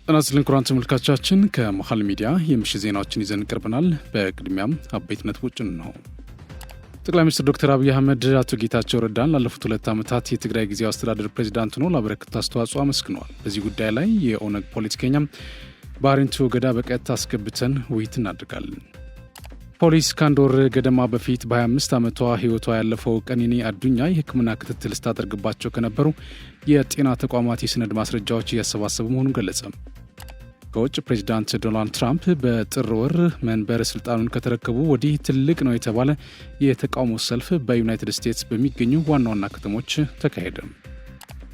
እናስልን ኩራን ተመልካቾቻችን ከመሃል ሚዲያ የምሽት ዜናዎችን ይዘን ቀርበናል። በቅድሚያም አበይት ነጥቦችን ነው። ጠቅላይ ሚኒስትር ዶክተር አብይ አህመድ አቶ ጌታቸው ረዳን ላለፉት 2 ዓመታት የትግራይ ጊዜያዊ አስተዳደር ፕሬዝዳንት ሆነው ላበረከቱት አስተዋጽኦ አመስግነዋል። በዚህ ጉዳይ ላይ የኦነግ ፖለቲከኛ ባሪንቱ ገዳ በቀጥታ አስገብተን ውይይት እናደርጋለን። ፖሊስ ከአንድ ወር ገደማ በፊት በ25 ዓመቷ ህይወቷ ያለፈው ቀነኒ አዱኛ የሕክምና ክትትል ስታደርግባቸው ከነበሩ የጤና ተቋማት የሰነድ ማስረጃዎች እያሰባሰቡ መሆኑን ገለጸ። ከውጭ ፕሬዚዳንት ዶናልድ ትራምፕ በጥር ወር መንበር ስልጣኑን ከተረከቡ ወዲህ ትልቅ ነው የተባለ የተቃውሞ ሰልፍ በዩናይትድ ስቴትስ በሚገኙ ዋና ዋና ከተሞች ተካሄደ።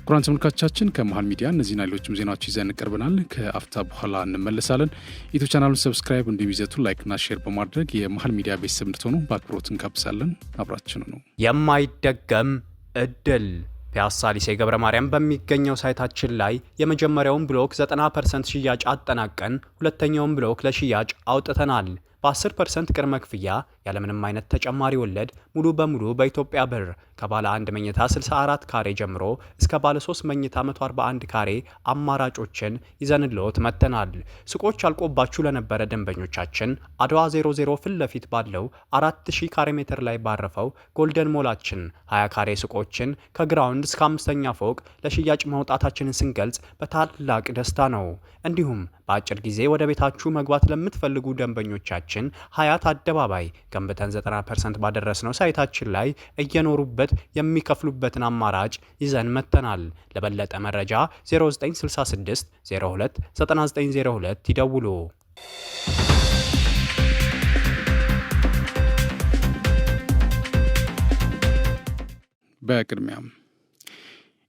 ኩራን ተመልካቾቻችን ከመሃል ሚዲያ እነዚህና ሌሎችም ዜናዎች ይዘን ቀርበናል። ከአፍታ በኋላ እንመለሳለን። ዩቲዩብ ቻናሉን ሰብስክራይብ እንዲይዘቱ ላይክና ሼር በማድረግ የመሃል ሚዲያ ቤተሰብ እንድትሆኑ በአክብሮት እንጋብዛለን። አብራችን ነው። የማይደገም እድል ፒያሳ ሊሴ ገብረ ማርያም በሚገኘው ሳይታችን ላይ የመጀመሪያውን ብሎክ 90% ሽያጭ አጠናቀን ሁለተኛውን ብሎክ ለሽያጭ አውጥተናል። በ10% ቅድመ ክፍያ ያለምንም አይነት ተጨማሪ ወለድ ሙሉ በሙሉ በኢትዮጵያ ብር ከባለ 1 መኝታ 64 ካሬ ጀምሮ እስከ ባለ 3 መኝታ 141 ካሬ አማራጮችን ይዘንልዎት መጥተናል። ሱቆች አልቆባችሁ ለነበረ ደንበኞቻችን አድዋ 00 ፊት ለፊት ባለው 4000 ካሬ ሜትር ላይ ባረፈው ጎልደን ሞላችን 20 ካሬ ሱቆችን ከግራውንድ እስከ 5ኛ ፎቅ ለሽያጭ ማውጣታችንን ስንገልጽ በታላቅ ደስታ ነው። እንዲሁም በአጭር ጊዜ ወደ ቤታችሁ መግባት ለምትፈልጉ ደንበኞቻችን ሀያት አደባባይ ገንብተን 90% ባደረስነው ሳይታችን ላይ እየኖሩበት የሚከፍሉበትን አማራጭ ይዘን መጥተናል። ለበለጠ መረጃ 0966 02 9902 ይደውሉ። በቅድሚያም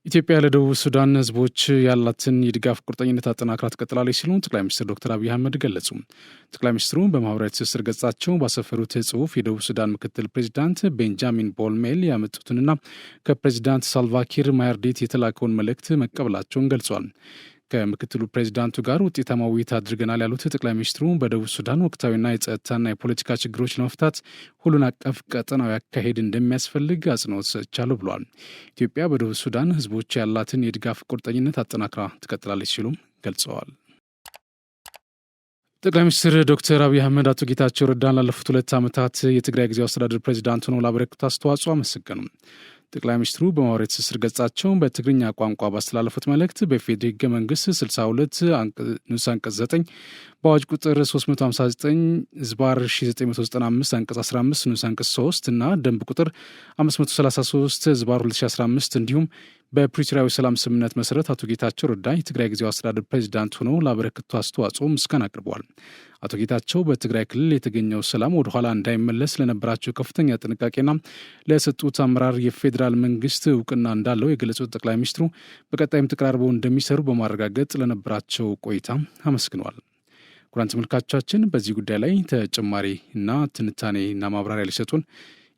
ኢትዮጵያ ለደቡብ ሱዳን ህዝቦች ያላትን የድጋፍ ቁርጠኝነት አጠናክራ ትቀጥላለች ሲሉ ጠቅላይ ሚኒስትር ዶክተር አብይ አህመድ ገለጹ። ጠቅላይ ሚኒስትሩ በማህበራዊ ትስስር ገጻቸው ባሰፈሩት ጽሑፍ የደቡብ ሱዳን ምክትል ፕሬዚዳንት ቤንጃሚን ቦልሜል ያመጡትንና ከፕሬዚዳንት ሳልቫኪር ማያርዲት የተላከውን መልእክት መቀበላቸውን ገልጿል። ከምክትሉ ፕሬዚዳንቱ ጋር ውጤታማ ውይይት አድርገናል ያሉት ጠቅላይ ሚኒስትሩ በደቡብ ሱዳን ወቅታዊና የጸጥታና የፖለቲካ ችግሮች ለመፍታት ሁሉን አቀፍ ቀጠናዊ አካሄድ እንደሚያስፈልግ አጽንኦት ሰጥቻለሁ ብሏል። ኢትዮጵያ በደቡብ ሱዳን ህዝቦች ያላትን የድጋፍ ቁርጠኝነት አጠናክራ ትቀጥላለች ሲሉም ገልጸዋል። ጠቅላይ ሚኒስትር ዶክተር አብይ አህመድ አቶ ጌታቸው ረዳን ላለፉት 2 ዓመታት የትግራይ ጊዜያዊ አስተዳደር ፕሬዚዳንት ሆነው ላበረከቱት አስተዋጽኦ አመሰገኑ። ጠቅላይ ሚኒስትሩ በማህበራዊ ትስስር ገጻቸው በትግርኛ ቋንቋ ባስተላለፉት መልእክት በኢፌዴሪ ህገ መንግስት 62 ንዑስ አንቀጽ 9 በአዋጅ ቁጥር 359 ዝባር 1995 አንቀጽ 15 ንዑስ አንቀጽ 3 እና ደንብ ቁጥር 533 ዝባር 2015 እንዲሁም በፕሪቶሪያዊ ሰላም ስምምነት መሰረት አቶ ጌታቸው ረዳ የትግራይ ጊዜያዊ አስተዳደር ፕሬዚዳንት ሆነው ላበረከቱት አስተዋጽኦ ምስጋና አቅርበዋል። አቶ ጌታቸው በትግራይ ክልል የተገኘው ሰላም ወደ ኋላ እንዳይመለስ ለነበራቸው ከፍተኛ ጥንቃቄና ለሰጡት አመራር የፌዴራል መንግስት እውቅና እንዳለው የገለጹት ጠቅላይ ሚኒስትሩ በቀጣይም ተቀራርበው እንደሚሰሩ በማረጋገጥ ለነበራቸው ቆይታ አመስግነዋል። ኩራን ተመልካቾቻችን በዚህ ጉዳይ ላይ ተጨማሪ እና ትንታኔና ማብራሪያ ሊሰጡን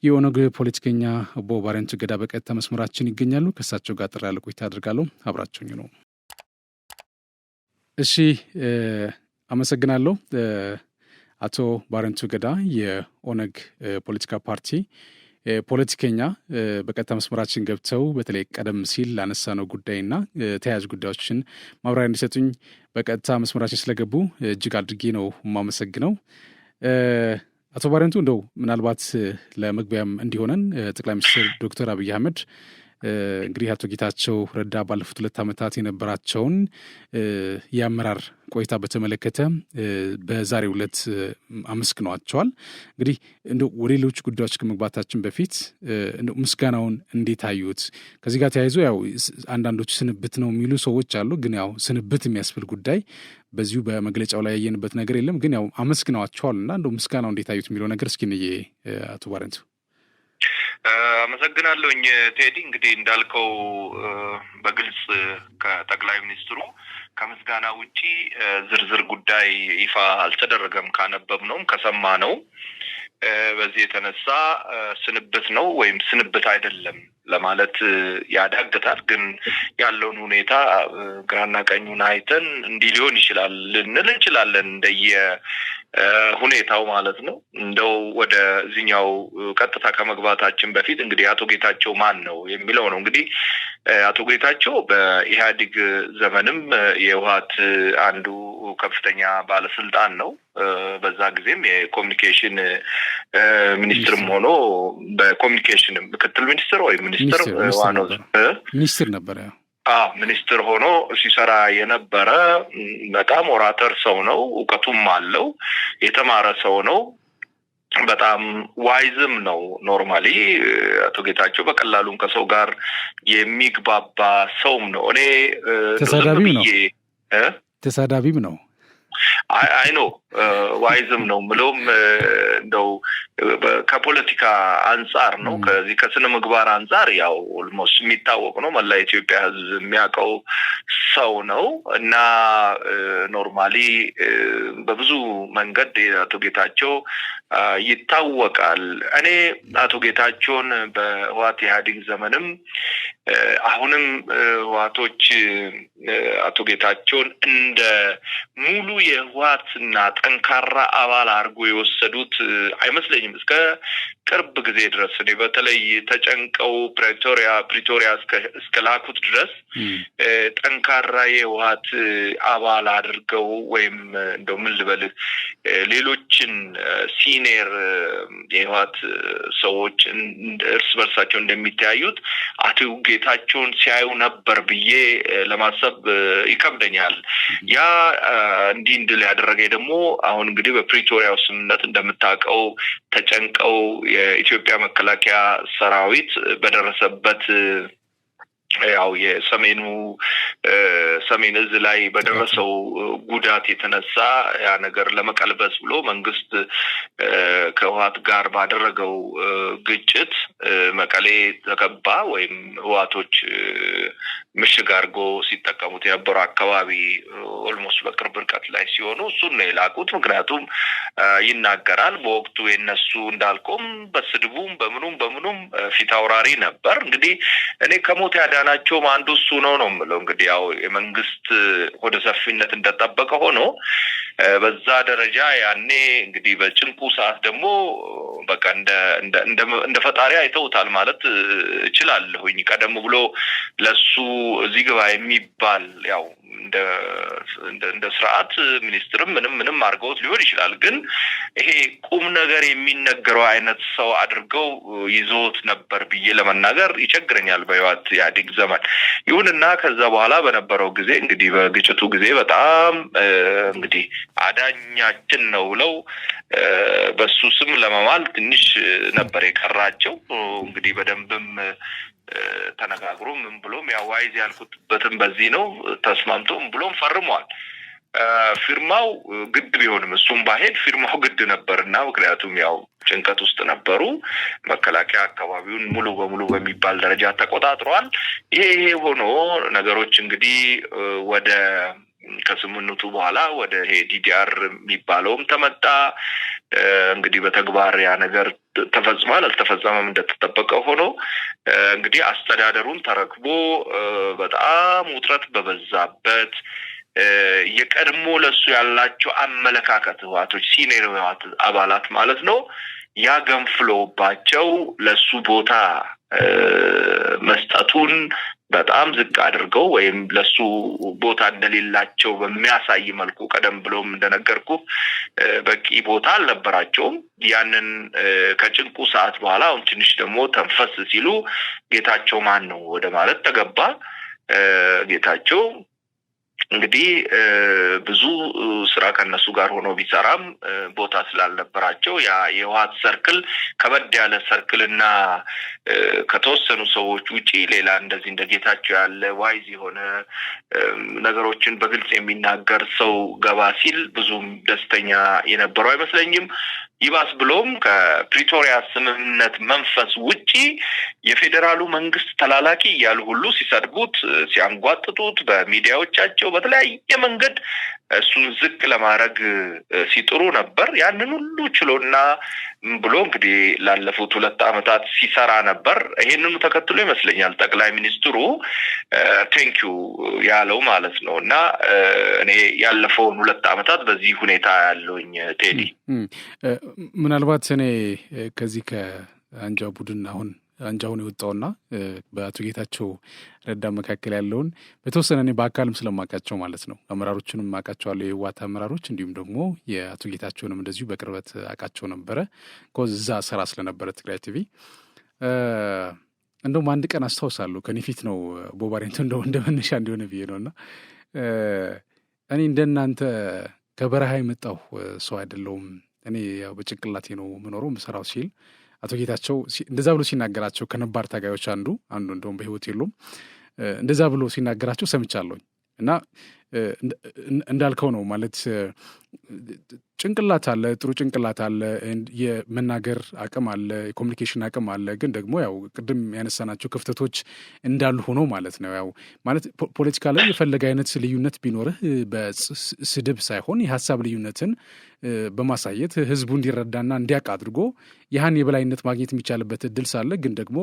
የኦነግ ፖለቲከኛ አቦ ባሪንቱ ገዳ በቀጥታ መስመራችን ይገኛሉ። ከእሳቸው ጋር ጥራ ያለ ቆይታ አድርጋለሁ። አብራችሁኝ ነው። እሺ፣ አመሰግናለሁ። አቶ ባሪንቱ ገዳ የኦነግ ፖለቲካ ፓርቲ ፖለቲከኛ በቀጥታ መስመራችን ገብተው በተለይ ቀደም ሲል ላነሳነው ጉዳይና ተያያዥ ጉዳዮችን ማብራሪያ እንዲሰጡኝ በቀጥታ መስመራችን ስለገቡ እጅግ አድርጌ ነው የማመሰግነው። አቶ ባሪንቱ እንደው ምናልባት ለመግቢያም እንዲሆነን ጠቅላይ ሚኒስትር ዶክተር አብይ አህመድ እንግዲህ አቶ ጌታቸው ረዳ ባለፉት 2 ዓመታት የነበራቸውን የአመራር ቆይታ በተመለከተ በዛሬው ዕለት አመስግነዋቸዋል። እንግዲህ እንደው ወደ ሌሎች ጉዳዮች ከመግባታችን በፊት እንደው ምስጋናውን እንዴት አዩት? ከዚህ ጋር ተያይዞ ያው አንዳንዶች ስንብት ነው የሚሉ ሰዎች አሉ። ግን ያው ስንብት የሚያስብል ጉዳይ በዚሁ በመግለጫው ላይ ያየንበት ነገር የለም። ግን ያው አመስግነዋቸዋል እና እንደው ምስጋናው እንዴት አዩት የሚለው ነገር እስኪ ንዬ አቶ ባሪንቱ። አመሰግናለሁኝ ቴዲ። እንግዲህ እንዳልከው በግልጽ ከጠቅላይ ሚኒስትሩ ከምስጋና ውጪ ዝርዝር ጉዳይ ይፋ አልተደረገም። ካነበብነውም ከሰማነው በዚህ የተነሳ ስንብት ነው ወይም ስንብት አይደለም ለማለት ያዳግታል። ግን ያለውን ሁኔታ ግራና ቀኙን አይተን እንዲህ ሊሆን ይችላል ልንል እንችላለን እንደየ ሁኔታው ማለት ነው። እንደው ወደ እዚህኛው ቀጥታ ከመግባታችን በፊት እንግዲህ አቶ ጌታቸው ማን ነው የሚለው ነው። እንግዲህ አቶ ጌታቸው በኢህአዴግ ዘመንም የህወሓት አንዱ ከፍተኛ ባለስልጣን ነው። በዛ ጊዜም የኮሚኒኬሽን ሚኒስትርም ሆኖ በኮሚኒኬሽን ምክትል ሚኒስትር ወይ ሚኒስትር ዋናው ሚኒስትር ነበር። ሚኒስትር ሆኖ ሲሰራ የነበረ በጣም ኦራተር ሰው ነው። እውቀቱም አለው። የተማረ ሰው ነው። በጣም ዋይዝም ነው። ኖርማሊ አቶ ጌታቸው በቀላሉም ከሰው ጋር የሚግባባ ሰውም ነው። እኔ ተሳዳቢም ነው። አይ ነው ዋይዝም ነው ምሎም እንደው ከፖለቲካ አንፃር ነው። ከዚህ ከስነ ምግባር አንፃር ያው ኦልሞስት የሚታወቅ ነው። መላ ኢትዮጵያ ህዝብ የሚያውቀው ሰው ነው እና ኖርማሊ በብዙ መንገድ አቶ ጌታቸው ይታወቃል። እኔ አቶ ጌታቸውን በህወሓት ኢህአዴግ ዘመንም አሁንም ህወሓቶች አቶ ጌታቸውን እንደ ሙሉ የህወሓትና ጠንካራ አባል አድርጎ የወሰዱት አይመስለኝም። እስከ ቅርብ ጊዜ ድረስ እኔ በተለይ ተጨንቀው ፕሪቶሪያ እስከ ላኩት ድረስ ጠንካራ የህወሓት አባል አድርገው ወይም እንደው ምን ልበልህ ሌሎችን ሲኒየር የህወሓት ሰዎች እርስ በርሳቸው እንደሚተያዩት አቶ ጌታቸውን ሲያዩ ነበር ብዬ ለማሰብ ይከብደኛል። ያ እንዲህ እንድል ያደረገኝ ደግሞ አሁን እንግዲህ በፕሪቶሪያው ስምምነት እንደምታውቀው ተጨንቀው የኢትዮጵያ መከላከያ ሰራዊት በደረሰበት ያው የሰሜን እዝ ላይ በደረሰው ጉዳት የተነሳ ያ ነገር ለመቀልበስ ብሎ መንግስት ከህወሓት ጋር ባደረገው ግጭት መቀሌ ተከባ ወይም ህወሓቶች ምሽግ አድርጎ ሲጠቀሙት የነበረው አካባቢ ኦልሞስት በቅርብ ርቀት ላይ ሲሆኑ እሱን ነው የላኩት። ምክንያቱም ይናገራል በወቅቱ የነሱ እንዳልኩም በስድቡም በምኑም ፊት አውራሪ ነበር። እንግዲህ እኔ ከሞት ያዳናቸው አንዱ እሱ ነው የምለው። እንግዲህ ያው የመንግስት ወደ ሰፊነት እንደተጠበቀ ሆኖ በዛ ደረጃ ያኔ እንግዲህ በጭንቁ ሰዓት ደግሞ በቃ እንደ ፈጣሪ አይተውታል ማለት እችላለሁኝ። ቀደም ብሎ ለሱ እዚህ ግባ የሚባል ያው እንደ ስርዓት ሚኒስትርም ምንም አድርገውት ሊሆን ይችላል። ግን ይሄ ቁም ነገር የሚነገረው አይነት ሰው አድርገው ይዞት ነበር ብዬ ለመናገር ይቸግረኛል በህወሓት ኢህአዴግ ዘመን። ይሁንና ከዛ በኋላ በነበረው ጊዜ እንግዲህ በግጭቱ ጊዜ በጣም እንግዲህ አዳኛችን ነው ብለው በሱ ስም ለመማል ትንሽ ነበር የቀራቸው። እንግዲህ በደንብም ተነጋግሮ ምን ብሎም ያው ዋይዝ ያልኩትበትም በዚህ ነው ተስማምቶም ብሎም ፈርሟል። ፊርማው ግድ ቢሆንም እሱም ባሄድ ፊርማው ግድ ነበርና ምክንያቱም ያው ጭንቀት ውስጥ ነበሩ። መከላከያ አካባቢውን ሙሉ በሙሉ በሚባል ደረጃ ተቆጣጥሯል። ይሄ ሆኖ ነገሮች እንግዲህ ወደ ከስምምነቱ በኋላ ወደ ዲዲአር የሚባለውም ተመጣ። እንግዲህ በተግባር ያ ነገር ተፈጽሟል አልተፈጸመም እንደተጠበቀ ሆኖ እንግዲህ አስተዳደሩን ተረክቦ በጣም ውጥረት በበዛበት የቀድሞ ለሱ ያላቸው አመለካከት ህወሓቶች ሲኒየር ህወሓት አባላት ማለት ነው ያገንፍሎባቸው ለሱ ቦታ መስጠቱን በጣም ዝቅ አድርገው ወይም ለሱ ቦታ እንደሌላቸው በሚያሳይ መልኩ ቀደም ብሎም እንደነገርኩ በቂ ቦታ አልነበራቸውም። ያንን ከጭንቁ ሰዓት በኋላ አሁን ትንሽ ደግሞ ተንፈስ ሲሉ ጌታቸው ማን ነው ወደ ማለት ተገባ። ጌታቸው እንግዲህ ብዙ ስራ ከነሱ ጋር ሆኖ ቢሰራም ቦታ ስላልነበራቸው ያ የህወሓት ሰርክል ከበድ ያለ ሰርክልና ከተወሰኑ ሰዎች ውጪ ሌላ እንደዚህ እንደ ጌታቸው ያለ ዋይዝ የሆነ ነገሮችን በግልጽ የሚናገር ሰው ገባ ሲል ብዙም ደስተኛ የነበረው አይመስለኝም። ይባስ ብሎም ከፕሪቶሪያ ስምምነት መንፈስ ውጪ የፌዴራሉ መንግስት ተላላኪ ያሉ ሁሉ ሲሰድቡት ሲያንጓጥጡት በሚዲያዎቻቸው በተለያየ መንገድ እሱን ዝቅ ለማድረግ ሲጥሩ ነበር። ያንን ሁሉ ችሎና ብሎ እንግዲህ ላለፉት 2 አመታት ሲሰራ ነበር። ይሄንኑ ተከትሎ ይመስለኛል ጠቅላይ ሚኒስትሩ ቴንኪዩ ያለው ማለት ነውና እኔ ያለፈውን 2 አመታት በዚህ ሁኔታ ያለውኝ ቴዲ ምናልባት እኔ ከዚህ ከአንጃ ቡድን አሁን አንጃውን የወጣውና በአቶ ጌታቸው ረዳ መካከል ያለውን በተወሰነ እኔ በአካልም ስለማውቃቸው ማለት ነው አመራሮቹንም አውቃቸዋለሁ የህወሓት አመራሮች እንዲሁም ደግሞ የአቶ ጌታቸውንም እንደዚሁ በቅርበት አውቃቸው ነበረ እዛ ስራ ስለነበረ ትግራይ ቲቪ እንደውም አንድ ቀን አስታውሳለሁ ከኔ ፊት ነው ቦባሬንቶ እንደ መነሻ እንዲሆነ ብዬ ነውና እኔ እንደናንተ ከበረሃ የመጣሁ ሰው አይደለሁም እኔ ያው በጭንቅላቴ ነው የምኖረው ምሰራው ሲል አቶ ጌታቸው እንደዛ ብሎ ሲናገራቸው ከነባር ታጋዮች አንዱ እንደውም በህይወት የሉም እንደዛ ብሎ ሲናገራቸው ሰምቻለሁኝ እና እንዳልከው ነው ማለት ጭንቅላት አለ ጥሩ ጭንቅላት አለ የመናገር አቅም አለ የኮሙኒኬሽን አቅም አለ ግን ደግሞ ያው ቅድም ያነሳናቸው ክፍተቶች እንዳሉ ሆኖ ማለት ነው ያው ማለት ፖለቲካ ላይ የፈለገ አይነት ልዩነት ቢኖርህ በስድብ ሳይሆን የሀሳብ ልዩነትን በማሳየት ህዝቡ እንዲረዳና እንዲያውቅ አድርጎ ያህን የበላይነት ማግኘት የሚቻልበት እድል ሳለ ግን ደግሞ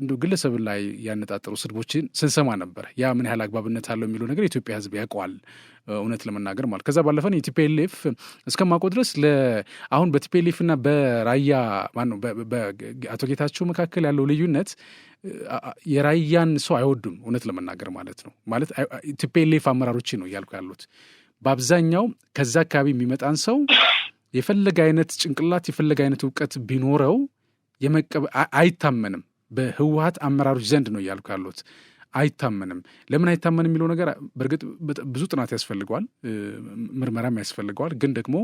እንደው ግለሰብ ላይ ያነጣጠሩ ስድቦችን ስንሰማ ነበር ያ ምን ያህል አግባብነት አለው የሚለው ነገር የኢትዮጵያ ህዝብ ያውቀዋል እውነት ለመናገር ማለት ከዛ ባለፈን የቲፒኤልኤፍ እስከማውቀው ድረስ አሁን በቲፒኤልኤፍ እና በራያ ማነው በአቶ ጌታቸው መካከል ያለው ልዩነት የራያን ሰው አይወዱም እውነት ለመናገር ማለት ነው ማለት ቲፒኤልኤፍ አመራሮች ነው እያልኩ ያሉት በአብዛኛው ከዛ አካባቢ የሚመጣን ሰው የፈለገ አይነት ጭንቅላት የፈለገ አይነት እውቀት ቢኖረው አይታመንም በህወሓት አመራሮች ዘንድ ነው እያልኩ ያሉት አይታመንም ለምን አይታመንም የሚለው ነገር በርግጥ ብዙ ጥናት ያስፈልገዋል ምርመራም ያስፈልገዋል ግን ደግሞ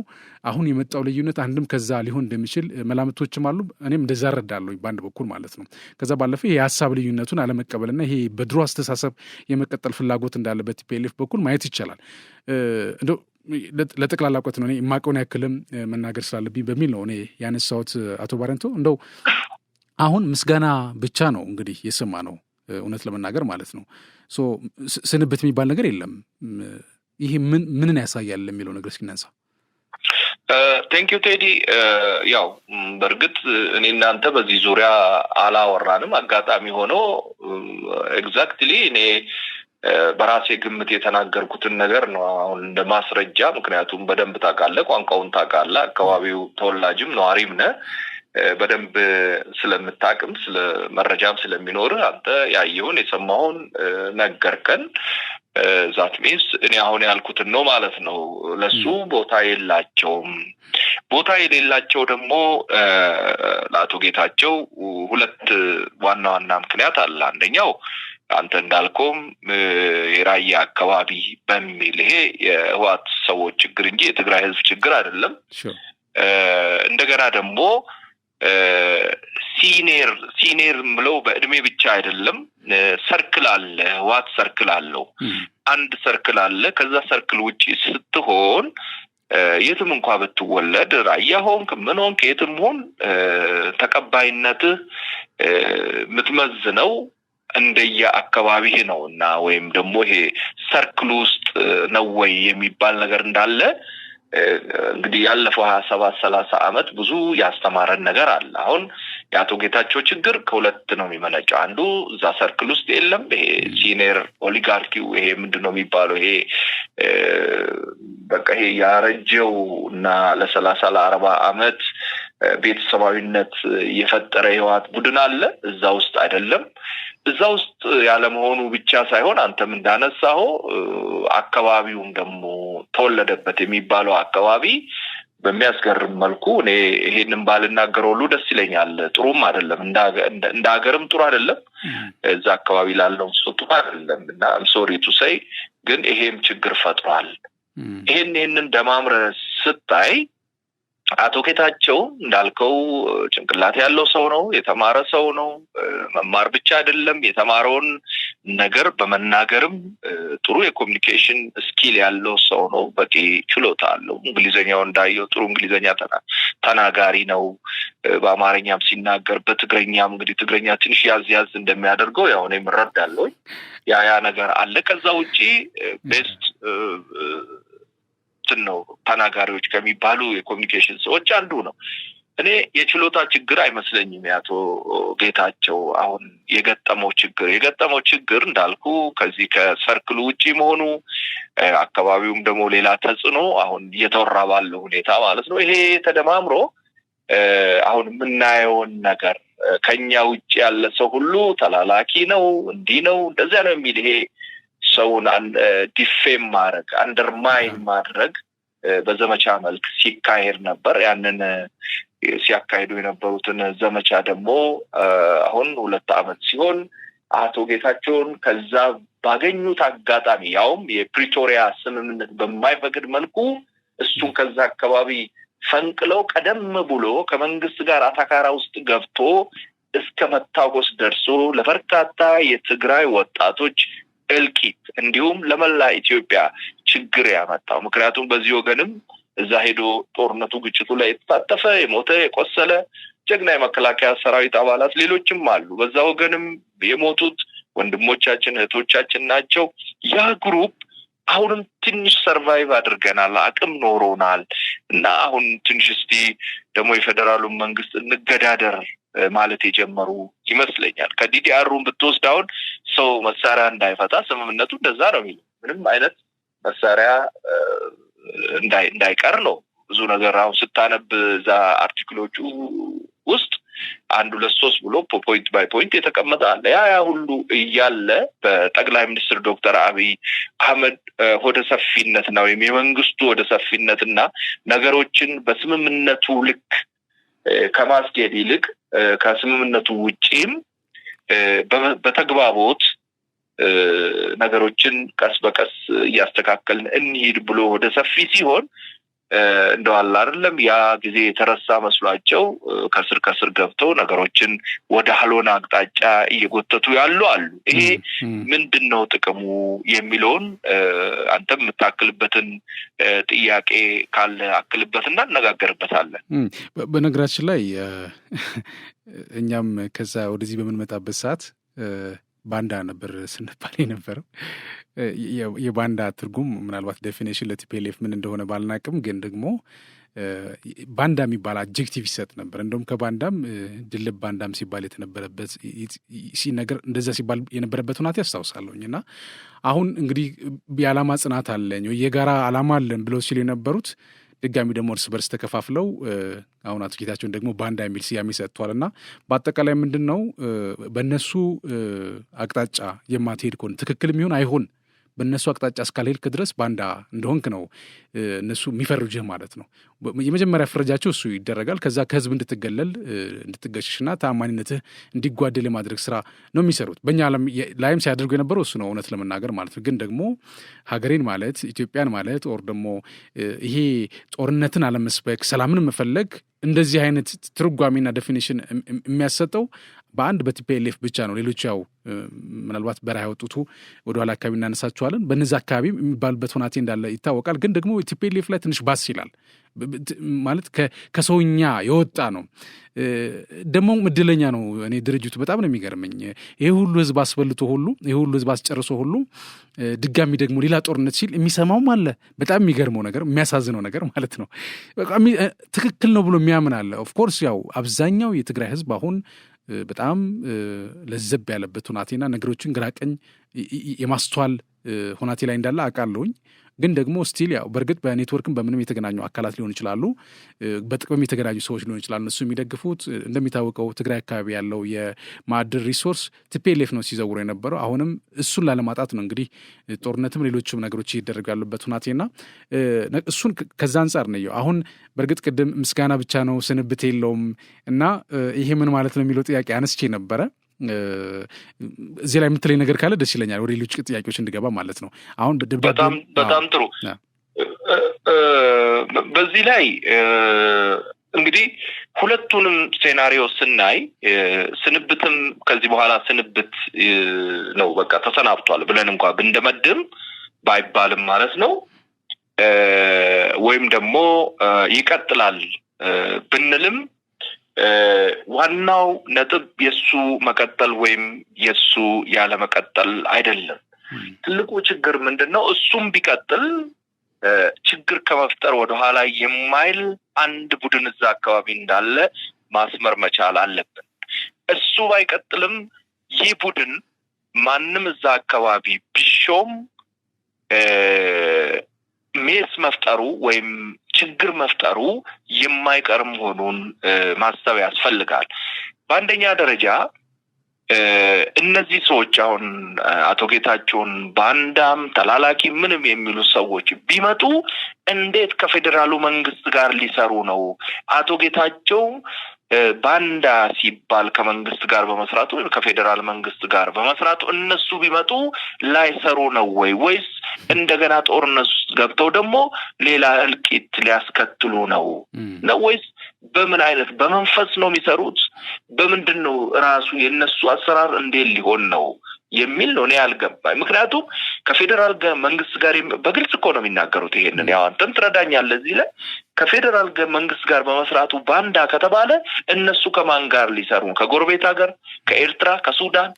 አሁን የመጣው ልዩነት አንድም ከዛ ሊሆን እንደሚችል መላምቶችም አሉ እኔም እንደዛ እረዳለሁ በአንድ በኩል ማለት ነው ከዛ ባለፈ የሀሳብ ልዩነቱን አለመቀበልና ይሄ በድሮ አስተሳሰብ የመቀጠል ፍላጎት እንዳለበት ቲፒኤልኤፍ በኩል ማየት ይቻላል እንደው ለጠቅላላ እውቀት ነው እኔ የማውቀውን ያክልም መናገር ስላለብኝ በሚል ነው እኔ ያነሳሁት አቶ ባረንቶ እንደው አሁን ምስጋና ብቻ ነው እንግዲህ የሰማ ነው እውነት ለመናገር ማለት ነው ስንብት የሚባል ነገር የለም ይሄ ምንን ያሳያል የሚለው ነገር እስኪናንሳ ቴንክ ዩ ቴዲ ያው በርግጥ እኔ እናንተ በዚህ ዙሪያ አላወራንም አጋጣሚ ሆኖ ኤግዛክትሊ እኔ በራሴ ግምት የተናገርኩትን ነገር ነው አሁን እንደ ማስረጃ ምክንያቱም በደንብ ታውቃለህ ቋንቋውን ታውቃለህ አካባቢው ተወላጅም ነዋሪም ነህ በደንብ ስለምታቅም ስለ መረጃም ስለሚኖር አንተ ያየውን የሰማውን ነገርከን ዛት ሚንስ እኔ አሁን ያልኩትን ነው ማለት ነው ለሱ ቦታ የሌላቸው ደግሞ ለአቶ ጌታቸው ሁለት ዋና ምክንያት አለ አንደኛው አንተ እንዳልከውም የራያ አካባቢ በሚል ይሄ የህወሓት ሰዎች ችግር እንጂ የትግራይ ህዝብ ችግር አይደለም እንደገና ደግሞ ሲኒየር ብለው በእድሜ ብቻ አይደለም ሰርክል አለ ህወሓት ሰርክል አለው አንድ ሰርክል አለ ከዛ ሰርክል ውጪ ስትሆን የትም እንኳን ብትወለድ ራያ ሆንክ ምን ሆንክ የትም ሆን ተቀባይነትህ ምትመዝነው እንደየ አካባቢህ ነውና ወይም ደግሞ ይሄ ሰርክል ውስጥ ነው ወይ የሚባል ነገር እንዳለ እንግዲህ ያለፈው 27-30 አመት ብዙ ያስተማረን ነገር አለ አሁን ያቶ ጌታቸው ችግር ከሁለት ነው የሚመነጨው አንዱ እዛ ሰርክል ውስጥ የለም ይሄ ሲኒየር ኦሊጋርኪው ይሄ ምንድነው የሚባለው ይሄ በቃ ይሄ ያረጀው እና ለ30-40 አመት ቤተሰባዊነት የፈጠረ ህወሓት ቡድን አለ እዛ ውስጥ አይደለም እዛ ውስጥ ያለ መሆኑ ብቻ ሳይሆን አንተም እንዳነሳው አካባቢውም ደግሞ ተወለደበት የሚባለው አካባቢ በሚያስገርም መልኩ እኔ ይሄንን ባልናገረው ሁሉ ደስ ይለኛል ጥሩም አይደለም እንደ ሀገርም ጥሩ አይደለም እዛ አካባቢ ላለው ጥሩ አይደለም እና I'm sorry to say ግን ይሄም ችግር ፈጥሯል ይሄንን ደማምረ ስታይ አቶ ጌታቸው እንዳልከው ጭንቅላት ያለው ሰው ነው የተማረ ሰው ነው መማር ብቻ አይደለም የተማረውን ነገር በመናገርም ጥሩ የኮሙኒኬሽን ስኪል ያለው ሰው ነው በቂ ችሎታ አለው እንግሊዘኛው እንዳየው ጥሩ እንግሊዘኛ ተናጋሪ ነው በአማርኛም ሲናገር በትግረኛም እንግዲህ ትግረኛ ትንሽ ያዝ እንደሚያደርገው ያው እኔ ምረዳለሁ ያ ነገር አለ ከዛ ውጪ ቤስት ነው ተናጋሪዎች ከሚባሉ የኮሙኒኬሽን ሰዎች አንዱ ነው። እኔ የችሎታ ችግር አይመስለኝም ያቶ ጌታቸው አሁን የገጠመው ችግር እንዳልኩ ከዚህ ከሰርክሉ ውጪ መሆኑ አካባቢውም ደግሞ ሌላ ተጽዕኖ አሁን እየተወራ ባለው ሁኔታ ማለት ነው። ይሄ ተደማምሮ አሁን የምናየውን ነገር ከኛ ውጪ ያለ ሰው ሁሉ ተላላኪ ነው እንዲህ ነው እንደዚያ ነው የሚል ይሄ ሰውን ዲፌም ማድረግ አንደርማይን ማድረግ በዘመቻ መልክ ሲካሄድ ነበር። ያንን ሲያካሂዱ የነበሩትን ዘመቻ ደግሞ አሁን 2 ዓመት ሲሆን አቶ ጌታቸውን ከዛ ባገኙት አጋጣሚ ያውም የፕሪቶሪያ ስምምነት በማይፈቅድ መልኩ እሱን ከዛ አካባቢ ፈንቅለው ቀደም ብሎ ከመንግስት ጋር አታካራ ውስጥ ገብቶ እስከ መታወስ ደርሶ ለበርካታ የትግራይ ወጣቶች እልቂት እንዲሁም ለመላ ኢትዮጵያ ችግር ያመጣው ምክንያቱም በዚህ ወገንም እዛ ሄዶ ጦርነቱ ግጭቱ ላይ የተሳተፈ የሞተ የቆሰለ ጀግና የመከላከያ ሰራዊት አባላት ሌሎችም አሉ። በዛ ወገንም የሞቱት ወንድሞቻችን እህቶቻችን ናቸው። ያ ግሩፕ አሁንም ትንሽ ሰርቫይቭ አድርገናል፣ አቅም ኖሮናል እና አሁን ትንሽ እስቲ ደግሞ የፌደራሉ መንግስት እንገዳደር ማለት የጀመሩ ይመስለኛል። ከዲዲአሩን ብትወስድ አሁን ሰው መሳሪያ እንዳይፈታ ስምምነቱ እንደዛ ነው የሚለው ምንም አይነት መሳሪያ እንዳይቀር ነው። ብዙ ነገር አሁን ስታነብ እዛ አርቲክሎቹ ውስጥ 1 2 3 ብሎ ፖይንት ባይ ፖይንት የተቀመጠ አለ። ያ ሁሉ እያለ በጠቅላይ ሚኒስትር ዶክተር አብይ አህመድ ወደ ሰፊነት ነው የመንግስቱ ወደ ሰፊነትና ነገሮችን በስምምነቱ ልክ ከማስኬድ ይልቅ ከስምምነቱ ውጪም በተግባቦት ነገሮችን ቀስ በቀስ ያስተካከልን እንሂድ ብሎ ወደ ሰፊ ሲሆን እንደው አይደለም ያ ጊዜ የተረሳ መስሏቸው ከስር ገብተው ነገሮችን ወደ ሀሎና አቅጣጫ እየጎተቱ አሉ። ይሄ ምንድነው ጥቅሙ የሚለውን አንተም የምታክልበትን ጥያቄ ካለ አክልበትና እንነጋገርበታለን። በነገራችን ላይ እኛም ከዛ ወደዚህ በመንመጣበት ሰዓት ባንዳ ነበር ስንባል የነበረው። የባንዳ ትርጉም ምናልባት ዴፊኒሽን ለቲፒኤልኤፍ ምን እንደሆነ ባልናቅም ግን ደግሞ ባንዳ የሚባል አድጀክቲቭ ይሰጥ ነበር። እንደውም ከባንዳም ድልብ ባንዳም ሲባል የተነበረበት ሲነገር እንደዛ ሲባል የነበረበት ሁኔታ ያስታውሳለሁኝ። እና አሁን እንግዲህ የዓላማ ጽናት አለኝ የጋራ ዓላማ አለን ብለው ሲሉ የነበሩት ድጋሚ ደግሞ እርስ በርስ ተከፋፍለው አሁን አቶ ጌታቸውን ደግሞ ባንዳ የሚል ስያሜ ሰጥቷል። እና በአጠቃላይ ምንድን ነው በእነሱ አቅጣጫ የማትሄድ ከሆነ ትክክል የሚሆን አይሆን በእነሱ አቅጣጫ እስካልሄድክ ድረስ ባንዳ እንደሆንክ ነው እነሱ የሚፈርጅህ ማለት ነው። የመጀመሪያ ፍረጃቸው እሱ ይደረጋል። ከዛ ከህዝብ እንድትገለል እንድትገሽሽና ተአማኒነትህ እንዲጓደል የማድረግ ስራ ነው የሚሰሩት። በእኛ ላይም ሲያደርጉ የነበረው እሱ ነው እውነት ለመናገር ማለት ነው። ግን ደግሞ ሀገሬን ማለት ኢትዮጵያን ማለት ኦር ደግሞ ይሄ ጦርነትን አለመስበክ ሰላምን መፈለግ እንደዚህ አይነት ትርጓሜና ዴፊኒሽን የሚያሰጠው በአንድ በቲፒኤልኤፍ ብቻ ነው። ሌሎች ያው ምናልባት በረሃ ያወጡቱ ወደኋላ አካባቢ እናነሳቸዋለን። በነዛ አካባቢ የሚባልበት ሁናቴ እንዳለ ይታወቃል። ግን ደግሞ ቲፒኤልኤፍ ላይ ትንሽ ባስ ይላል ማለት ከሰውኛ የወጣ ነው። ደግሞ እድለኛ ነው። እኔ ድርጅቱ በጣም ነው የሚገርመኝ። ይሄ ሁሉ ህዝብ አስበልቶ ሁሉ ይሄ ሁሉ ህዝብ አስጨርሶ ሁሉ ድጋሚ ደግሞ ሌላ ጦርነት ሲል የሚሰማውም አለ። በጣም የሚገርመው ነገር የሚያሳዝነው ነገር ማለት ነው በቃ ትክክል ነው ብሎ የሚያምን አለ። ኦፍኮርስ ያው አብዛኛው የትግራይ ህዝብ አሁን በጣም ለዘብ ያለበት ሁናቴና ነገሮችን ግራቀኝ የማስተዋል ሁናቴ ላይ እንዳለ አውቃለሁኝ። ግን ደግሞ ስቲል ያው በእርግጥ በኔትወርክም በምንም የተገናኙ አካላት ሊሆን ይችላሉ፣ በጥቅም የተገናኙ ሰዎች ሊሆን ይችላሉ። እነሱ የሚደግፉት እንደሚታወቀው ትግራይ አካባቢ ያለው የማዕድን ሪሶርስ ቲፒኤልኤፍ ነው ሲዘውሩ የነበረው። አሁንም እሱን ላለማጣት ነው እንግዲህ ጦርነትም ሌሎችም ነገሮች ይደረጉ ያሉበት ሁናቴና እሱን ከዛ አንጻር ነው። አሁን በእርግጥ ቅድም ምስጋና ብቻ ነው ስንብት የለውም እና ይሄ ምን ማለት ነው የሚለው ጥያቄ አነስቼ ነበረ። እዚህ ላይ የምትለኝ ነገር ካለ ደስ ይለኛል፣ ወደ ሌሎች ጥያቄዎች እንድገባ ማለት ነው። አሁን በጣም ጥሩ። በዚህ ላይ እንግዲህ ሁለቱንም ሴናሪዮ ስናይ ስንብትም ከዚህ በኋላ ስንብት ነው በቃ ተሰናብቷል ብለን እንኳን ብንደመድም ባይባልም ማለት ነው ወይም ደግሞ ይቀጥላል ብንልም ዋናው ነጥብ የሱ መቀጠል ወይም የሱ ያለ መቀጠል አይደለም። ትልቁ ችግር ምንድነው? እሱም ቢቀጥል ችግር ከመፍጠር ወደኋላ የማይል አንድ ቡድን እዛ አካባቢ እንዳለ ማስመር መቻል አለብን። እሱ ባይቀጥልም ይህ ቡድን ማንም እዛ አካባቢ ቢሾም ሜስ መፍጠሩ ወይም ችግር መፍጠሩ የማይቀር መሆኑን ማሰብ ያስፈልጋል። በአንደኛ ደረጃ እነዚህ ሰዎች አሁን አቶ ጌታቸውን ባንዳም ተላላኪ ምንም የሚሉ ሰዎች ቢመጡ እንዴት ከፌደራሉ መንግስት ጋር ሊሰሩ ነው? አቶ ጌታቸው ባንዳ ሲባል ከመንግስት ጋር በመስራቱ ወይ ከፌደራል መንግስት ጋር በመስራቱ እነሱ ቢመጡ ላይሰሩ ነው ወይስ እንደገና ጦርነት ውስጥ ገብተው ደግሞ ሌላ እልቂት ሊያስከትሉ ነው ወይስ በምን አይነት በመንፈስ ነው የሚሰሩት? በምንድነው ራሱ የነሱ አሰራር እንዴት ሊሆን ነው የሚል ነው ያልገባኝ። ምክንያቱም ከፌደራል መንግስት ጋር በግልጽ እኮ ነው የሚናገሩት። ይሄንን ያው አንተም ትረዳኛለህ እዚህ ላይ ከፌደራል መንግስት ጋር በመስራቱ ባንዳ ከተባለ እነሱ ከማን ጋር ሊሰሩ? ከጎረቤት ሀገር፣ ከኤርትራ፣ ከሱዳን፣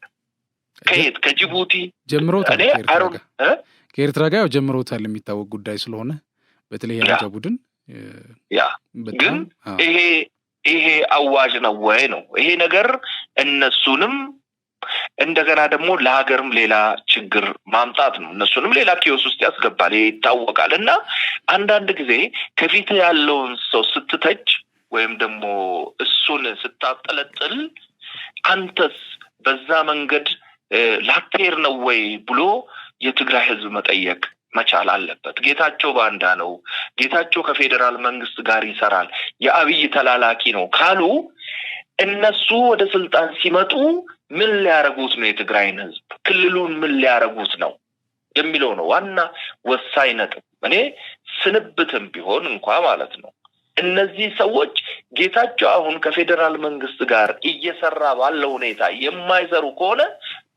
ከየት ከጅቡቲ ጀምሮታል። ከኤርትራ ጋር ጀምሮታል የሚታወቅ ጉዳይ ስለሆነ በተለይ ያንተ ቡድን ያ ግን ይሄ አዋጅ ነው ወይ ነው ይሄ ነገር እነሱንም እንደገና ደግሞ ለሀገርም ሌላ ችግር ማምጣት ነው። እነሱንም ሌላ ኪዮስ ውስጥ ያስገባል ይታወቃል። እና አንዳንድ ጊዜ ከፊት ያለውን ሰው ስትተች ወይም ደግሞ እሱን ስታጠለጥል አንተስ በዛ መንገድ ላትሄድ ነው ወይ ብሎ የትግራይ ህዝብ መጠየቅ መቻል አለበት። ጌታቸው ባንዳ ነው፣ ጌታቸው ከፌደራል መንግስት ጋር ይሰራል፣ የአብይ ተላላኪ ነው ካሉ እነሱ ወደ ስልጣን ሲመጡ ምን ሊያረጉት ነው? የትግራይን ህዝብ ክልሉን ምን ሊያረጉት ነው የሚለው ነው ዋና ወሳኝ ነጥብ። እኔ ስንብትም ቢሆን እንኳን ማለት ነው እነዚህ ሰዎች ጌታቸው አሁን ከፌደራል መንግስት ጋር እየሰራ ባለው ሁኔታ የማይሰሩ ከሆነ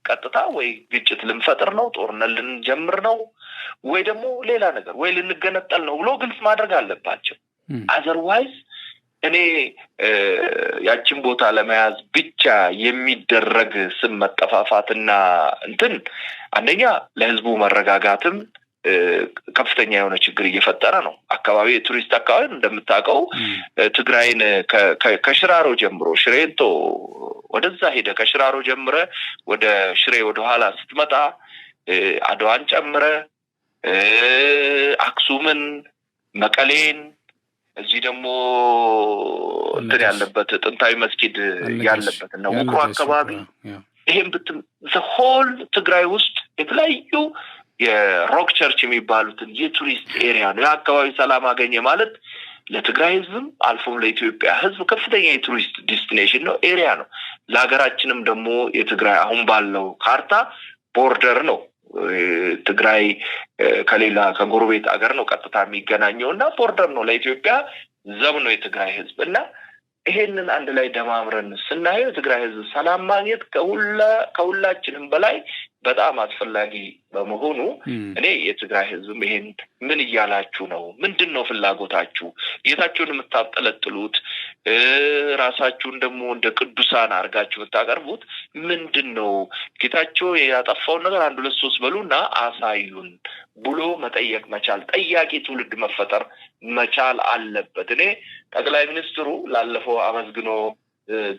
ቀጥታ ወይ ግጭት ልንፈጥር ነው፣ ጦርነት ልንጀምር ነው፣ ወይ ደግሞ ሌላ ነገር ወይ ልንገነጠል ነው ብሎ ግልጽ ማድረግ አለባቸው። አዘርዋይዝ እኔ ያችን ቦታ ለመያዝ ብቻ የሚደረግ ስም መጠፋፋትና አንደኛ ለህዝቡ መረጋጋትም ከፍተኛ የሆነ ችግር እየፈጠረ ነው። አካባቢ የቱሪስት አካባቢ እንደምታውቀው ትግራይን ከሽራሮ ጀምሮ ሽሬንቶ ወደዛ ሄደ ከሽራሮ ጀምረ ወደ ሽሬ ወደ ኋላ ስትመጣ አድዋን ጨምረ አክሱምን፣ መቀሌን እዚህ ደግሞ ያለበት ጥንታዊ መስጊድ ያለበት ነው ውቅሮ አካባቢ ይሄን ዘሆል ትግራይ ውስጥ የተለያዩ የሮክ ቸርች የሚባሉትን የቱሪስት ኤሪያ ነው። አካባቢ ሰላም አገኘ ማለት ለትግራይ ህዝብም አልፎም ለኢትዮጵያ ህዝብ ከፍተኛ የቱሪስት ዴስቲኔሽን ነው፣ ኤሪያ ነው። ለሀገራችንም ደግሞ የትግራይ አሁን ባለው ካርታ ቦርደር ነው። ትግራይ ከሌላ ከጎረቤት ሀገር ነው ቀጥታ የሚገናኘውና ቦርደር ነው ለኢትዮጵያ ዘብ ነው የትግራይ ህዝብ። እና ይሄንን አንድ ላይ ደማምረን ስናየው የትግራይ ህዝብ ሰላም ማግኘት ከሁላችንም በላይ በጣም አስፈላጊ በመሆኑ እኔ የትግራይ ህዝብ ይሄን ምን እያላችሁ ነው? ምንድነው ፍላጎታችሁ? ጌታቸውን የምታጠለጥሉት ራሳችሁን ደግሞ እንደ ቅዱሳን አርጋችሁ የምታቀርቡት ምንድነው? ጌታቸው ያጠፋውን ነገር 1 2 3 በሉና አሳዩን ብሎ መጠየቅ መቻል፣ ጠያቂ ትውልድ መፈጠር መቻል አለበት። እኔ ጠቅላይ ሚኒስትሩ ላለፈው አመስግኖ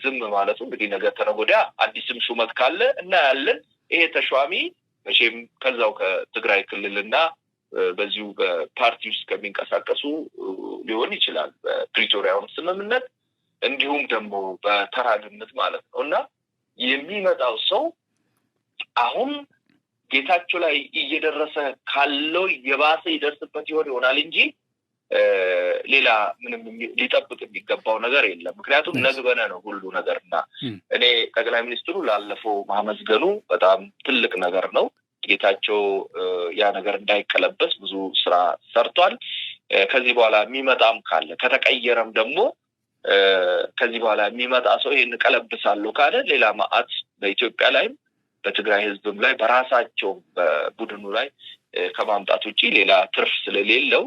ዝም ማለቱ እንግዲህ ነገ ተነገ ወዲያ አዲስም ሹመት ካለ እናያለን። ይሄ ተሿሚ መቼም ከዛው ከትግራይ ክልልና በዚሁ በፓርቲ ውስጥ ከሚንቀሳቀሱ ሊሆን ይችላል፣ በፕሪቶሪያውን ስምምነት እንዲሁም ደግሞ በተራ ግምት ማለት ነው። እና የሚመጣው ሰው አሁን ጌታቸው ላይ እየደረሰ ካለው የባሰ ይደርስበት ይሆናል እንጂ ሌላ ምንም ሊጠብቅ የሚገባው ነገር የለም። ምክንያቱም ነግበነ ነው ሁሉ ነገርና እኔ ጠቅላይ ሚኒስትሩ ላለፈው ማመስገኑ በጣም ትልቅ ነገር ነው። ጌታቸው ያ ነገር እንዳይቀለበስ ብዙ ስራ ሰርቷል። ከዚህ በኋላ የሚመጣም ካለ ከተቀየረም ደግሞ ከዚህ በኋላ የሚመጣ ሰው ይሄን ቀለብሳለሁ ካለ ሌላ ማአት በኢትዮጵያ ላይም በትግራይ ህዝብም ላይ በራሳቸው በቡድኑ ላይ ከማምጣት ውጪ ሌላ ትርፍ ስለሌለው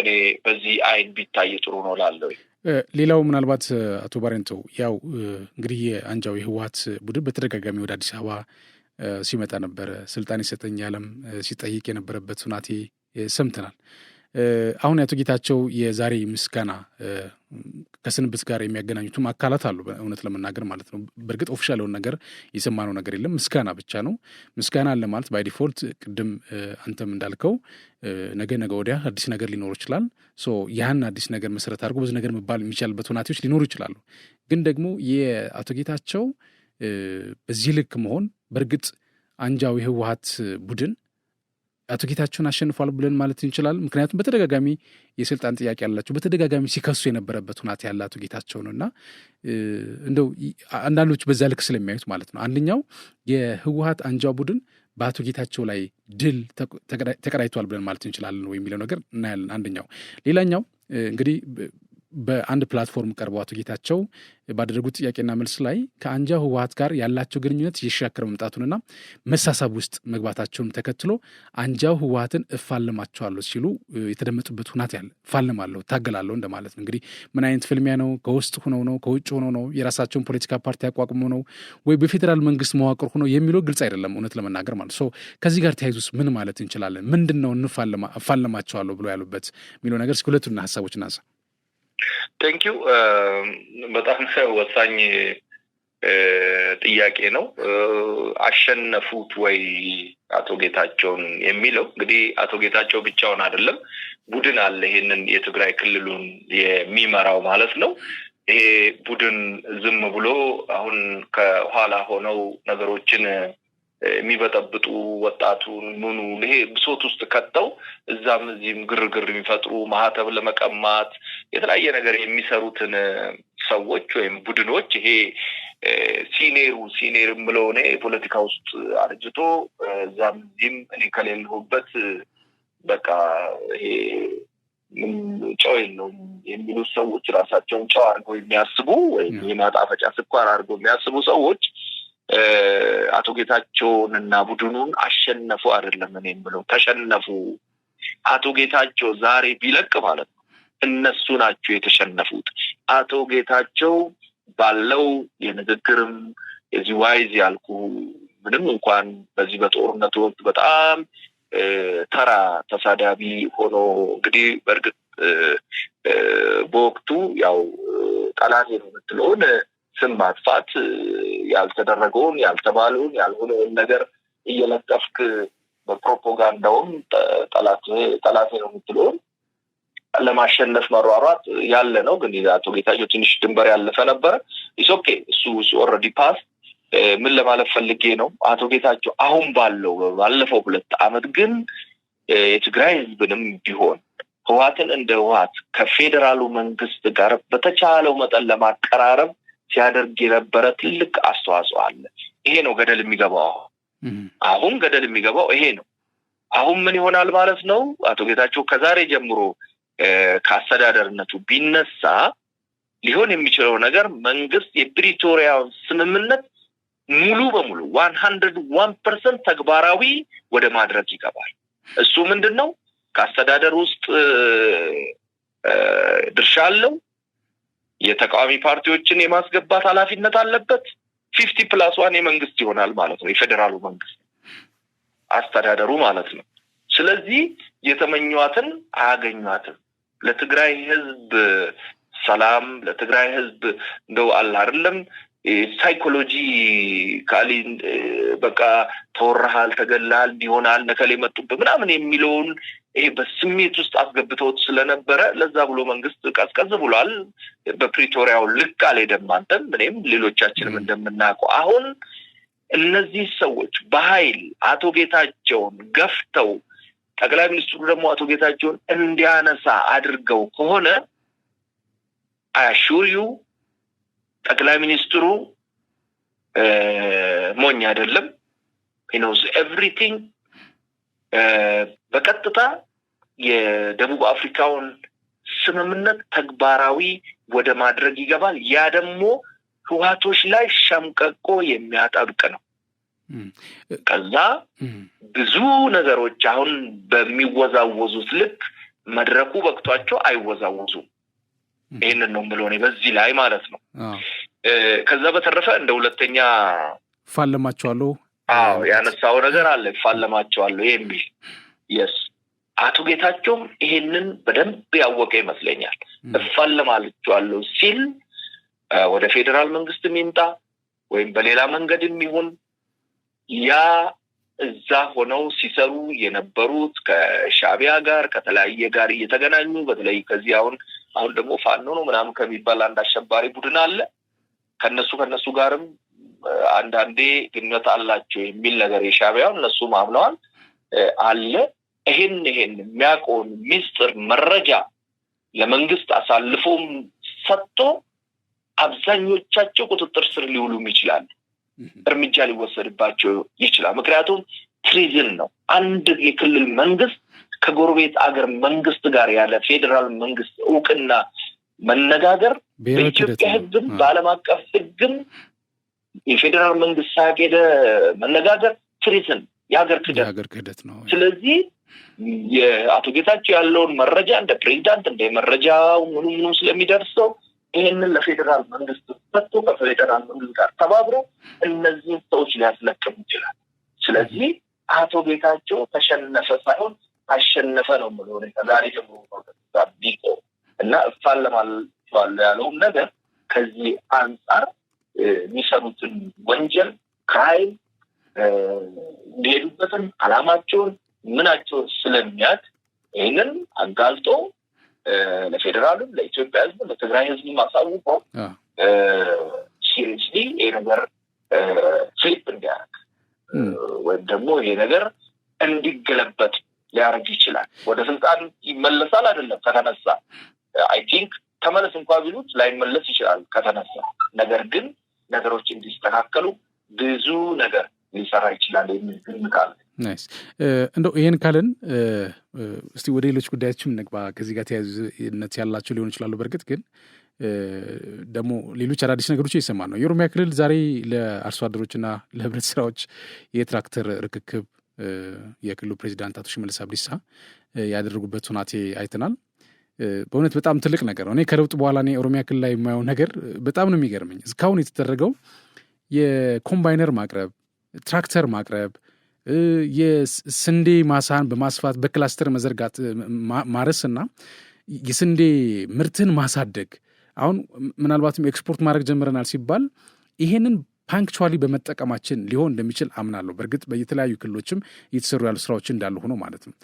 እኔ በዚህ አይን ቢታይ ጥሩ ነው ላለው። ሌላው ምናልባት አቶ ባሬንቶ ያው እንግዲህ አንጃው የህወሓት ቡድን በተደጋጋሚ ወደ አዲስ አበባ ሲመጣ ነበር፣ ስልጣን ይሰጠኛልም ሲጠይቅ የነበረበት ሁናቴ ሰምተናል። አሁን አቶ ጌታቸው የዛሬ ምስጋና ከስንብት ጋር የሚያገናኙትም አካላት አሉ እውነት ለመናገር ማለት ነው። በእርግጥ ኦፊሻል የሆነ ነገር የሰማነው ነገር የለም። ምስጋና ብቻ ነው። ምስጋና አለ ማለት ባይ ዲፎልት ቅድም አንተም እንዳልከው ነገ ወዲያ አዲስ ነገር ሊኖር ይችላል። ያን አዲስ ነገር መሰረት አድርጎ ብዙ ነገር መባል የሚቻልበት ሁኔታዎች ሊኖሩ ይችላሉ። ግን ደግሞ የአቶ ጌታቸው በዚህ ልክ መሆን በእርግጥ አንጃው የህወሓት ቡድን አቶ ጌታቸውን አሸንፏል ብለን ማለት እንችላለን። ምክንያቱም በተደጋጋሚ የስልጣን ጥያቄ ያላቸው በተደጋጋሚ ሲከሱ የነበረበት ሁኔታ ያለ አቶ ጌታቸው ነውና እንደው አንዳንዶች በዛ ልክ ስለሚያዩት ማለት ነው። አንደኛው የህወሓት አንጃው ቡድን በአቶ ጌታቸው ላይ ድል ተቀዳጅቷል ብለን ማለት እንችላለን ወይ የሚለው ነገር እናያለን። አንደኛው ሌላኛው እንግዲህ በአንድ ፕላትፎርም ቀርበው አቶ ጌታቸው ባደረጉት ጥያቄና መልስ ላይ ከአንጃው ህወሓት ጋር ያላቸው ግንኙነት እየተሻከረ መምጣቱንና መሳሳብ ውስጥ መግባታቸውን ተከትሎ አንጃው ህወሓትን እፋለማቸዋለሁ ሲሉ የተደመጡበት ሁኔታ ያለ እፋለማለሁ ታገላለሁ እንደማለት ነው። እንግዲህ ምን አይነት ፍልሚያ ነው? ከውስጥ ሆነው ነው? ከውጭ ሆነው ነው? የራሳቸውን ፖለቲካ ፓርቲ አቋቁመው ነው ወይ በፌዴራል መንግስት መዋቅር ሆነው የሚለው ግልጽ አይደለም እውነት ለመናገር ማለት ነው። ከዚህ ጋር ተያይዙስ ምን ማለት እንችላለን? ምንድነው እፋለማቸዋለሁ ብሎ ያሉበት የሚለው ነገር እስኪ ሁለቱና ሀሳቦች እናንሳ። ቴንኪው በጣም ወሳኝ ጥያቄ ነው። አሸነፉት ወይ አቶ ጌታቸውን የሚለው እንግዲህ አቶ ጌታቸው ብቻውን አይደለም፣ ቡድን አለ ይሄንን የትግራይ ክልሉን የሚመራው ማለት ነው። ይሄ ቡድን ዝም ብሎ አሁን ከኋላ ሆነው ነገሮችን የሚበጠብጡ ወጣቱን ምኑ ይሄ ብሶት ውስጥ ከተው እዛም እዚህም ግርግር የሚፈጥሩ ማህተብ ለመቀማት የተለያየ ነገር የሚሰሩትን ሰዎች ወይም ቡድኖች ይሄ ሲኔር ብለው እኔ ፖለቲካ ውስጥ አርጅቶ እዛም እዚህም እኔ ከሌለሁበት በቃ ይሄ ጨው የለውም የሚሉ ሰዎች ራሳቸውን ጨው አድርገው የሚያስቡ ወይም የማጣፈጫ ስኳር አድርገው የሚያስቡ ሰዎች አቶ ጌታቸውን እና ቡድኑን አሸነፉ አይደለም እኔም ብለው ተሸነፉ። አቶ ጌታቸው ዛሬ ቢለቅ ማለት ነው እነሱ ናቸው የተሸነፉት። አቶ ጌታቸው ባለው የንግግርም የዚህ ዋይዝ ያልኩ ምንም እንኳን በዚህ በጦርነቱ ወቅት በጣም ተራ ተሳዳቢ ሆኖ እንግዲህ በእርግጥ በወቅቱ ያው ጠላቴ ነው የምትለውን ስም ማጥፋት ያልተደረገውን ያልተባለውን ያልሆነውን ነገር እየለጠፍክ በፕሮፓጋንዳውም ጠላቴ ነው የምትለውን ለማሸነፍ መሯሯጥ ያለ ነው። ግን አቶ ጌታቸው ትንሽ ድንበር ያለፈ ነበር። ኦኬ እሱ ኦልሬዲ ፓስ። ምን ለማለት ፈልጌ ነው አቶ ጌታቸው አሁን ባለፈው 2 ዓመት ግን የትግራይ ህዝብንም ቢሆን ህወሓትን እንደ ህወሓት ከፌዴራሉ መንግስት ጋር በተቻለው መጠን ለማቀራረብ ሲያደርግ የነበረ ትልቅ አስተዋጽኦ አለ። ይሄ ነው ገደል የሚገባው። አሁን ገደል የሚገባው ይሄ ነው። አሁን ምን ይሆናል ማለት ነው? አቶ ጌታቸው ከዛሬ ጀምሮ ከአስተዳደርነቱ ቢነሳ ሊሆን የሚችለው ነገር መንግስት የፕሪቶሪያውን ስምምነት ሙሉ በሙሉ 101% ተግባራዊ ወደ ማድረግ ይገባል። እሱ ምንድነው? ከአስተዳደር ውስጥ ድርሻ አለው። የተቃዋሚ ፓርቲዎችን የማስገባት ኃላፊነት አለበት። 50+1 የመንግስት ይሆናል ማለት ነው፣ የፌዴራሉ መንግስት አስተዳደሩ ማለት ነው። ስለዚህ የተመኙዋትን አያገኙዋትም። ለትግራይ ህዝብ ሰላም፣ ለትግራይ ህዝብ እንደው አለ አይደለም ሳይኮሎጂ ካሊ በቃ ተወራሃል፣ ተገላል፣ ቢሆናል ነከሌ መጡበት ምናምን የሚለውን ይሄ በስሜት ውስጥ አስገብተውት ስለነበረ ለዛ ብሎ መንግስት ቀዝቀዝ ብሏል። በፕሪቶሪያው ልክ አልሄደም። አንተም እኔም ሌሎቻችንም እንደምናውቀው አሁን እነዚህ ሰዎች በኃይል አቶ ጌታቸውን ገፍተው ጠቅላይ ሚኒስትሩ ደግሞ አቶ ጌታቸውን እንዲያነሳ አድርገው ከሆነ አሹሪዩ ጠቅላይ ሚኒስትሩ ሞኝ አይደለም። he knows everything። በቀጥታ የደቡብ አፍሪካውን ስምምነት ተግባራዊ ወደ ማድረግ ይገባል። ያ ደግሞ ህወሓቶች ላይ ሸምቀቆ የሚያጠብቅ ነው። ከዛ ብዙ ነገሮች አሁን በሚወዛወዙት ልክ መድረኩ በቅቷቸው አይወዛወዙም። ይሄንን ነው የምለው እኔ በዚህ ላይ ማለት ነው። ከዛ በተረፈ እንደ ሁለተኛ ፋለማቸዋለሁ ያነሳው ነገር አለ ፋለማቸዋለሁ የሚል yes አቶ ጌታቸው ይሄንን በደንብ ያወቀ ይመስለኛል። እፋለማለሁ ሲል ወደ ፌደራል መንግስት ሚንጣ ወይም በሌላ መንገድም ይሁን ያ እዛ ሆነው ሲሰሩ የነበሩት ከሻቢያ ጋር ከተለያየ ጋር እየተገናኙ በተለይ ከዚህ አሁን ደግሞ ፋኖ ነው ምናምን ከሚባል አንድ አሸባሪ ቡድን አለ ከነሱ ጋርም አንዳንዴ ግንኙነት አላቸው የሚል ነገር የሻቢያው እነሱ ማምነዋል አለ። ይሄን የሚያቆን ሚስጥር መረጃ ለመንግስት አሳልፎም ሰጥቶ አብዛኞቻቸው ቁጥጥር ስር ሊውሉም ይችላል፣ እርምጃ ሊወሰድባቸው ይችላል። ምክንያቱም ትሪዝን ነው። አንድ የክልል መንግስት ከጎረቤት አገር መንግስት ጋር ያለ ፌደራል መንግስት እውቅና መነጋገር በኢትዮጵያ ህግም በዓለም አቀፍ ህግም የፌደራል መንግስት ሳይሄድ መነጋገር ትሪዝን የሀገር ክህደት ነው። ስለዚህ የአቶ ጌታቸው ያለውን መረጃ እንደ ፕሬዝዳንት እንደ መረጃው ምኑ ስለሚደርሰው ይሄንን ለፌደራል መንግስት ሰጥቶ ከፌደራል መንግስት ጋር ተባብሮ እነዚህ ሰዎች ሊያስለቅም ይችላል። ስለዚህ አቶ ጌታቸው ተሸነፈ ሳይሆን አሸነፈ ነው ማለት ነው። ከዛሬ ጀምሮ ቢቆ እና እፋለማለሁ ያለውን ነገር ከዚህ አንፃር የሚሰሩትን ወንጀል ክራይም ሊሄዱበትን አላማቸውን ምናቸውን ስለሚያት ይህንን አጋልጦ ለፌደራልም ለኢትዮጵያ ህዝብ ለትግራይ ህዝብ ማሳውቆ ሲሪየስሊ ይሄ ነገር ፍሊፕ እንዲያደርግ ወይም ደግሞ ይሄ ነገር እንዲገለበጥ ሊያደርግ ይችላል። ወደ ስልጣን ይመለሳል አይደለም ከተነሳ አይ ቲንክ ተመለስ እንኳን ቢሉት ላይመለስ ይችላል ከተነሳ። ነገር ግን ነገሮች እንዲስተካከሉ ብዙ ነገር ሊሰራ ይችላል የሚል ግምት አለ። ናይስ። እንደው ይሄን ካለን እስቲ ወደ ሌሎች ጉዳዮችም እንግባ። ከዚህ ጋር ተያያዥነት ያላቸው ሊሆን ይችላሉ። በርግጥ ግን ደግሞ ሌሎች አዳዲስ ነገሮች እየሰማን ነው። የኦሮሚያ ክልል ዛሬ ለአርሶ አደሮችና ለህብረት ስራዎች የትራክተር ርክክብ የክልሉ ፕሬዚዳንት አቶ ሽመልስ አብዲሳ ያደረጉበት ሁናቴ አይተናል። በእውነት በጣም ትልቅ ነገር ነው። እኔ ከለውጥ በኋላ እኔ ኦሮሚያ ክልል ላይ የማየው ነገር በጣም ነው የሚገርመኝ። እስካሁን የተደረገው የኮምባይነር ማቅረብ፣ ትራክተር ማቅረብ፣ የስንዴ ማሳን በማስፋት በክላስተር መዘርጋት ማረስና የስንዴ ምርትን ማሳደግ አሁን ምናልባትም ኤክስፖርት ማድረግ ጀምረናል ሲባል ይሄንን ፓንክቹዋሊ በመጠቀማችን ሊሆን እንደሚችል አምናለሁ። በእርግጥ በየተለያዩ ክልሎችም እየተሰሩ ያሉ ስራዎች እንዳሉ ሆኖ ማለት ነው።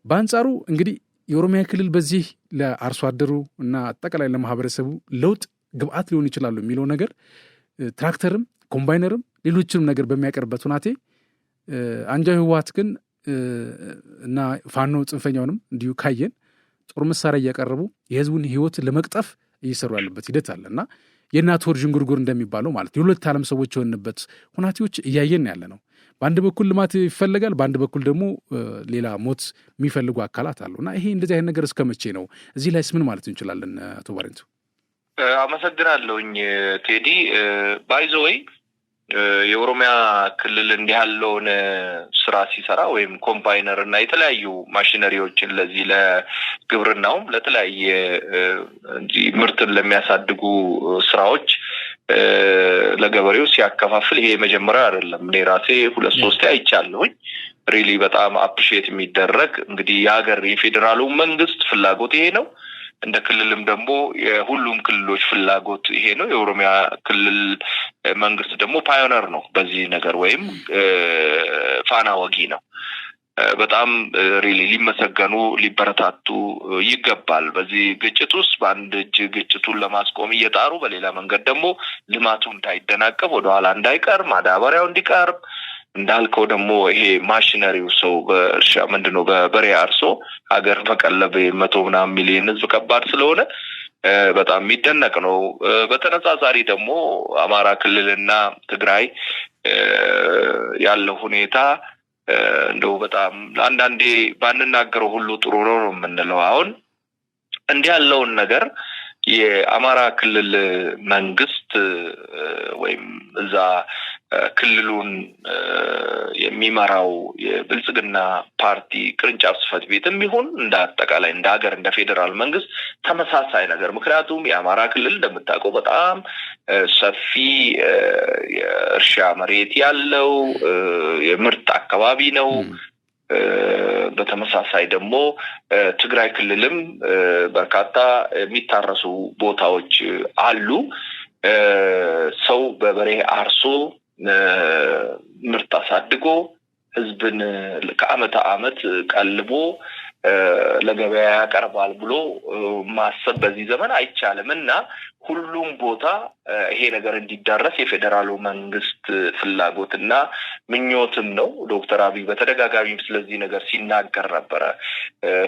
በአንጻሩ እንግዲህ የኦሮሚያ ክልል በዚህ ለአርሶ አደሩ እና አጠቃላይ ለማህበረሰቡ ለውጥ ግብአት ሊሆን ይችላሉ የሚለው ነገር ትራክተርም ኮምባይነርም ሌሎችንም ነገር በሚያቀርበት ሁናቴ አንጃዊ ህወሓት ግን እና ፋኖ ጽንፈኛውንም እንዲሁ ካየን ጦር መሳሪያ እያቀረቡ የህዝቡን ህይወት ለመቅጠፍ እየሰሩ ያለበት ሂደት አለ እና የእናት ወር ዥንጉርጉር እንደሚባለው ማለት የሁለት ዓለም ሰዎች የሆንበት ሁናቴዎች እያየን ያለ ነው። በአንድ በኩል ልማት ይፈልጋል፣ በአንድ በኩል ደግሞ ሌላ ሞት የሚፈልጉ አካላት አሉ እና ይሄ እንደዚህ አይነት ነገር እስከ መቼ ነው? እዚህ ላይስ ምን ማለት እንችላለን? አቶ ባሬንቱ አመሰግናለሁኝ። ቴዲ ባይ ዘ ዌይ የኦሮሚያ ክልል እንዲህ ያለውን ስራ ሲሰራ ወይም ኮምባይነር እና የተለያዩ ማሽነሪዎችን ለዚህ ለግብርናውም ለተለያየ ምርትን ለሚያሳድጉ ስራዎች ለገበሬው ሲያከፋፍል ይሄ መጀመሪያ አይደለም። እኔ ራሴ 2-3 አይቻለሁኝ። ሪሊ በጣም አፕሪሺየት የሚደረግ እንግዲህ የሀገር የፌዴራሉ መንግስት ፍላጎት ይሄ ነው። እንደ ክልልም ደግሞ የሁሉም ክልሎች ፍላጎት ይሄ ነው። የኦሮሚያ ክልል መንግስት ደግሞ ፓዮነር ነው በዚህ ነገር ወይም ፋና ወጊ ነው። በጣም ሪሊ ሊመሰገኑ ሊበረታቱ ይገባል። በዚህ ግጭት ውስጥ በአንድ እጅ ግጭቱን ለማስቆም እየጣሩ በሌላ መንገድ ደግሞ ልማቱ እንዳይደናቀፍ ወደኋላ እንዳይቀር ማዳበሪያው እንዲቀርብ እንዳልከው ደግሞ ይሄ ማሽነሪው ሰው በእርሻ ምንድነው በበሬ አርሶ ሀገር መቀለብ 100 ሚሊዮን ህዝብ ከባድ ስለሆነ በጣም የሚደነቅ ነው። በተነጻጻሪ ደግሞ አማራ ክልልና ትግራይ ያለው ሁኔታ እንደው በጣም አንዳንዴ ባንናገረው ሁሉ ጥሩ ነው የምንለው። አሁን እንዲህ ያለውን ነገር የአማራ ክልል መንግስት ወይም እዛ ክልሉን የሚመራው የብልጽግና ፓርቲ ቅርንጫፍ ጽሕፈት ቤትም ይሁን እንደ አጠቃላይ እንደ ሀገር እንደ ፌዴራል መንግስት ተመሳሳይ ነገር። ምክንያቱም የአማራ ክልል እንደምታውቀው በጣም ሰፊ የእርሻ መሬት ያለው የምርት አካባቢ ነው። በተመሳሳይ ደግሞ ትግራይ ክልልም በርካታ የሚታረሱ ቦታዎች አሉ። ሰው በበሬ አርሶ ምርት አሳድጎ ህዝብን ከአመት አመት ቀልቦ ለገበያ ያቀርባል ብሎ ማሰብ በዚህ ዘመን አይቻልምና ሁሉም ቦታ ይሄ ነገር እንዲዳረስ የፌደራሉ መንግስት ፍላጎትና ምኞትም ነው። ዶክተር አብይ በተደጋጋሚ ስለዚህ ነገር ሲናገር ነበር።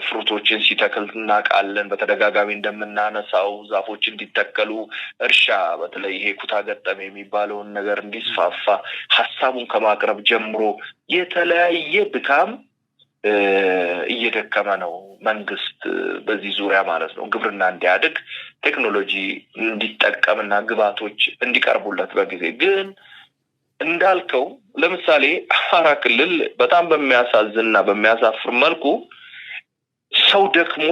ፍሩቶችን ሲተክል እናውቃለን። በተደጋጋሚ እንደምናነሳው ዛፎች እንዲተከሉ፣ እርሻ በተለይ ይሄ ኩታ ገጠም የሚባለውን ነገር እንዲስፋፋ ሐሳቡን ከማቅረብ ጀምሮ የተለያየ ድካም እየደከመ ነው መንግስት በዚህ ዙሪያ ማለት ነው። ግብርና እንዲያድግ ቴክኖሎጂ እንዲጠቀምና ግብዓቶች እንዲቀርቡለት በጊዜ ግን እንዳልከው ለምሳሌ አማራ ክልል በጣም በሚያሳዝንና በሚያሳፍር መልኩ ሰው ደክሞ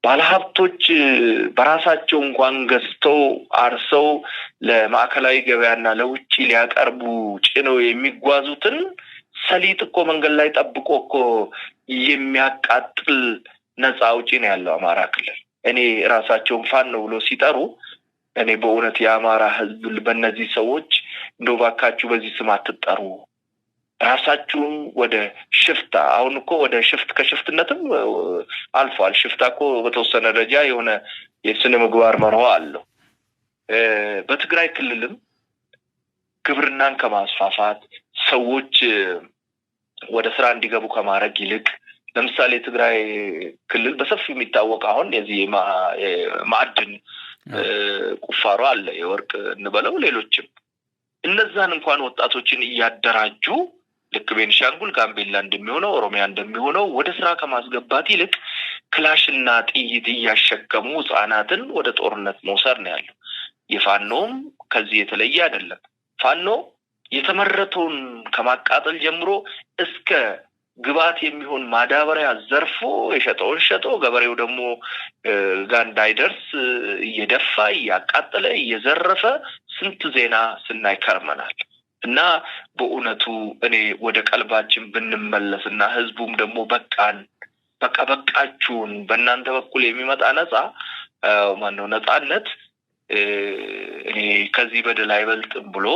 ባለሀብቶች በራሳቸው እንኳን ገዝተው አርሰው ለማዕከላዊ ገበያና ለውጪ ሊያቀርቡ ጭነው የሚጓዙትን ሰሊጥ እኮ መንገድ ላይ ጠብቆ እኮ የሚያቃጥል ነፃ አውጪ ነው ያለው አማራ ክልል። እኔ ራሳቸውን ፋኖ ብሎ ሲጠሩ እኔ በእውነት የአማራ ህዝብ በእነዚህ ሰዎች እንደው ባካችሁ በዚህ ስም አትጠሩ፣ ራሳችሁን ወደ ሽፍታ አሁን እኮ ወደ ከሽፍትነትም አልፏል። ሽፍታ እኮ በተወሰነ ደረጃ የሆነ የስነ ምግባር መርሆ አለው። በትግራይ ክልልም ግብርናን ከማስፋፋት ሰዎች ወደ ስራ እንዲገቡ ከማድረግ ይልቅ ለምሳሌ ትግራይ ክልል በሰፊው የሚታወቅ አሁን የዚህ ማዕድን ቁፋሮ አለ፣ የወርቅ እንበለው ሌሎችም እነዛን እንኳን ወጣቶችን እያደራጁ ልክ ቤንሻንጉል ጋምቤላ እንደሚሆነው ኦሮሚያ እንደሚሆነው ወደ ስራ ከማስገባት ይልቅ ክላሽና ጥይት እያሸከሙ ህጻናትን ወደ ጦርነት መውሰድ ነው ያለው። የፋኖም ከዚህ የተለየ አይደለም። ፋኖ የተመረተውን ከማቃጠል ጀምሮ እስከ ግብዓት የሚሆን ማዳበሪያ ዘርፎ የሸጠውን ሸጦ ገበሬው ደግሞ ጋር እንዳይደርስ እየደፋ እያቃጠለ እየዘረፈ ስንት ዜና ስናይ ከርመናል። እና በእውነቱ እኔ ወደ ቀልባችን ብንመለስና ህዝቡም ደግሞ በቃችሁን በእናንተ በኩል የሚመጣ ነፃነት እኔ ከዚህ በደል አይበልጥም ብሎ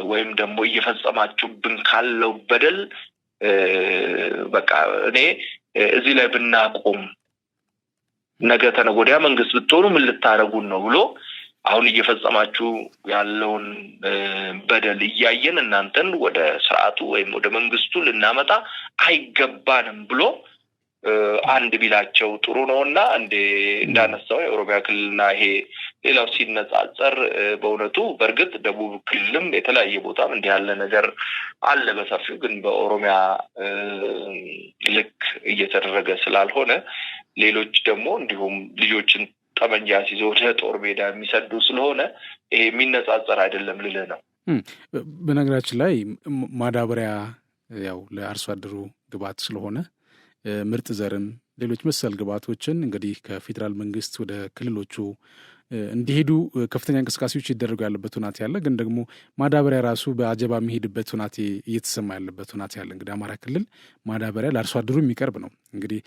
ወይም ደግሞ እየፈጸማችሁብን ካለው በደል እኔ እዚህ ላይ ብናቆም ነገ ተነገ ወዲያ መንግስት ብትሆኑ ምን ልታረጉን ነው ብሎ አሁን እየፈጸማችሁ ያለውን በደል እያየን እናንተን ወደ ስርዓቱ ወይም ወደ መንግስቱ ልናመጣ አይገባንም ብሎ አንድ ቢላቸው ጥሩ ነውና እንዳነሳው የኦሮሚያ ክልልና ይሄ ሌላው ሲነጻጸር በእውነቱ በርግጥ ደቡብ ክልልም የተለያየ ቦታም እንዲህ ያለ ነገር አለ በሰፊው ግን በኦሮሚያ ልክ እየተደረገ ስላልሆነ ሌሎች ደግሞ እንዲሁም ልጆችን ጠመንጃ ሲይዘው ወደ ጦር ሜዳ የሚሰዱ ስለሆነ ይሄ የሚነጻጸር አይደለም ልልህ ነው። በነገራችን ላይ ማዳበሪያ ያው ለአርሶ አደሩ ግብዓት ስለሆነ ምርጥ ዘርም ሌሎች መሰል ግብዓቶችን እንግዲህ ከፌዴራል መንግስት ወደ ክልሎቹ እንዲሄዱ ከፍተኛ እንቅስቃሴዎች ይደረጉ ያለበት ሁናቴ ያለ ግን ደግሞ ማዳበሪያ ራሱ በአጀባ የሚሄድበት ሁናቴ እየተሰማ ያለበት ሁናቴ ያለ እንግዲህ አማራ ክልል ማዳበሪያ ለአርሶ አደሩ የሚቀርብ ነው። እንግዲህ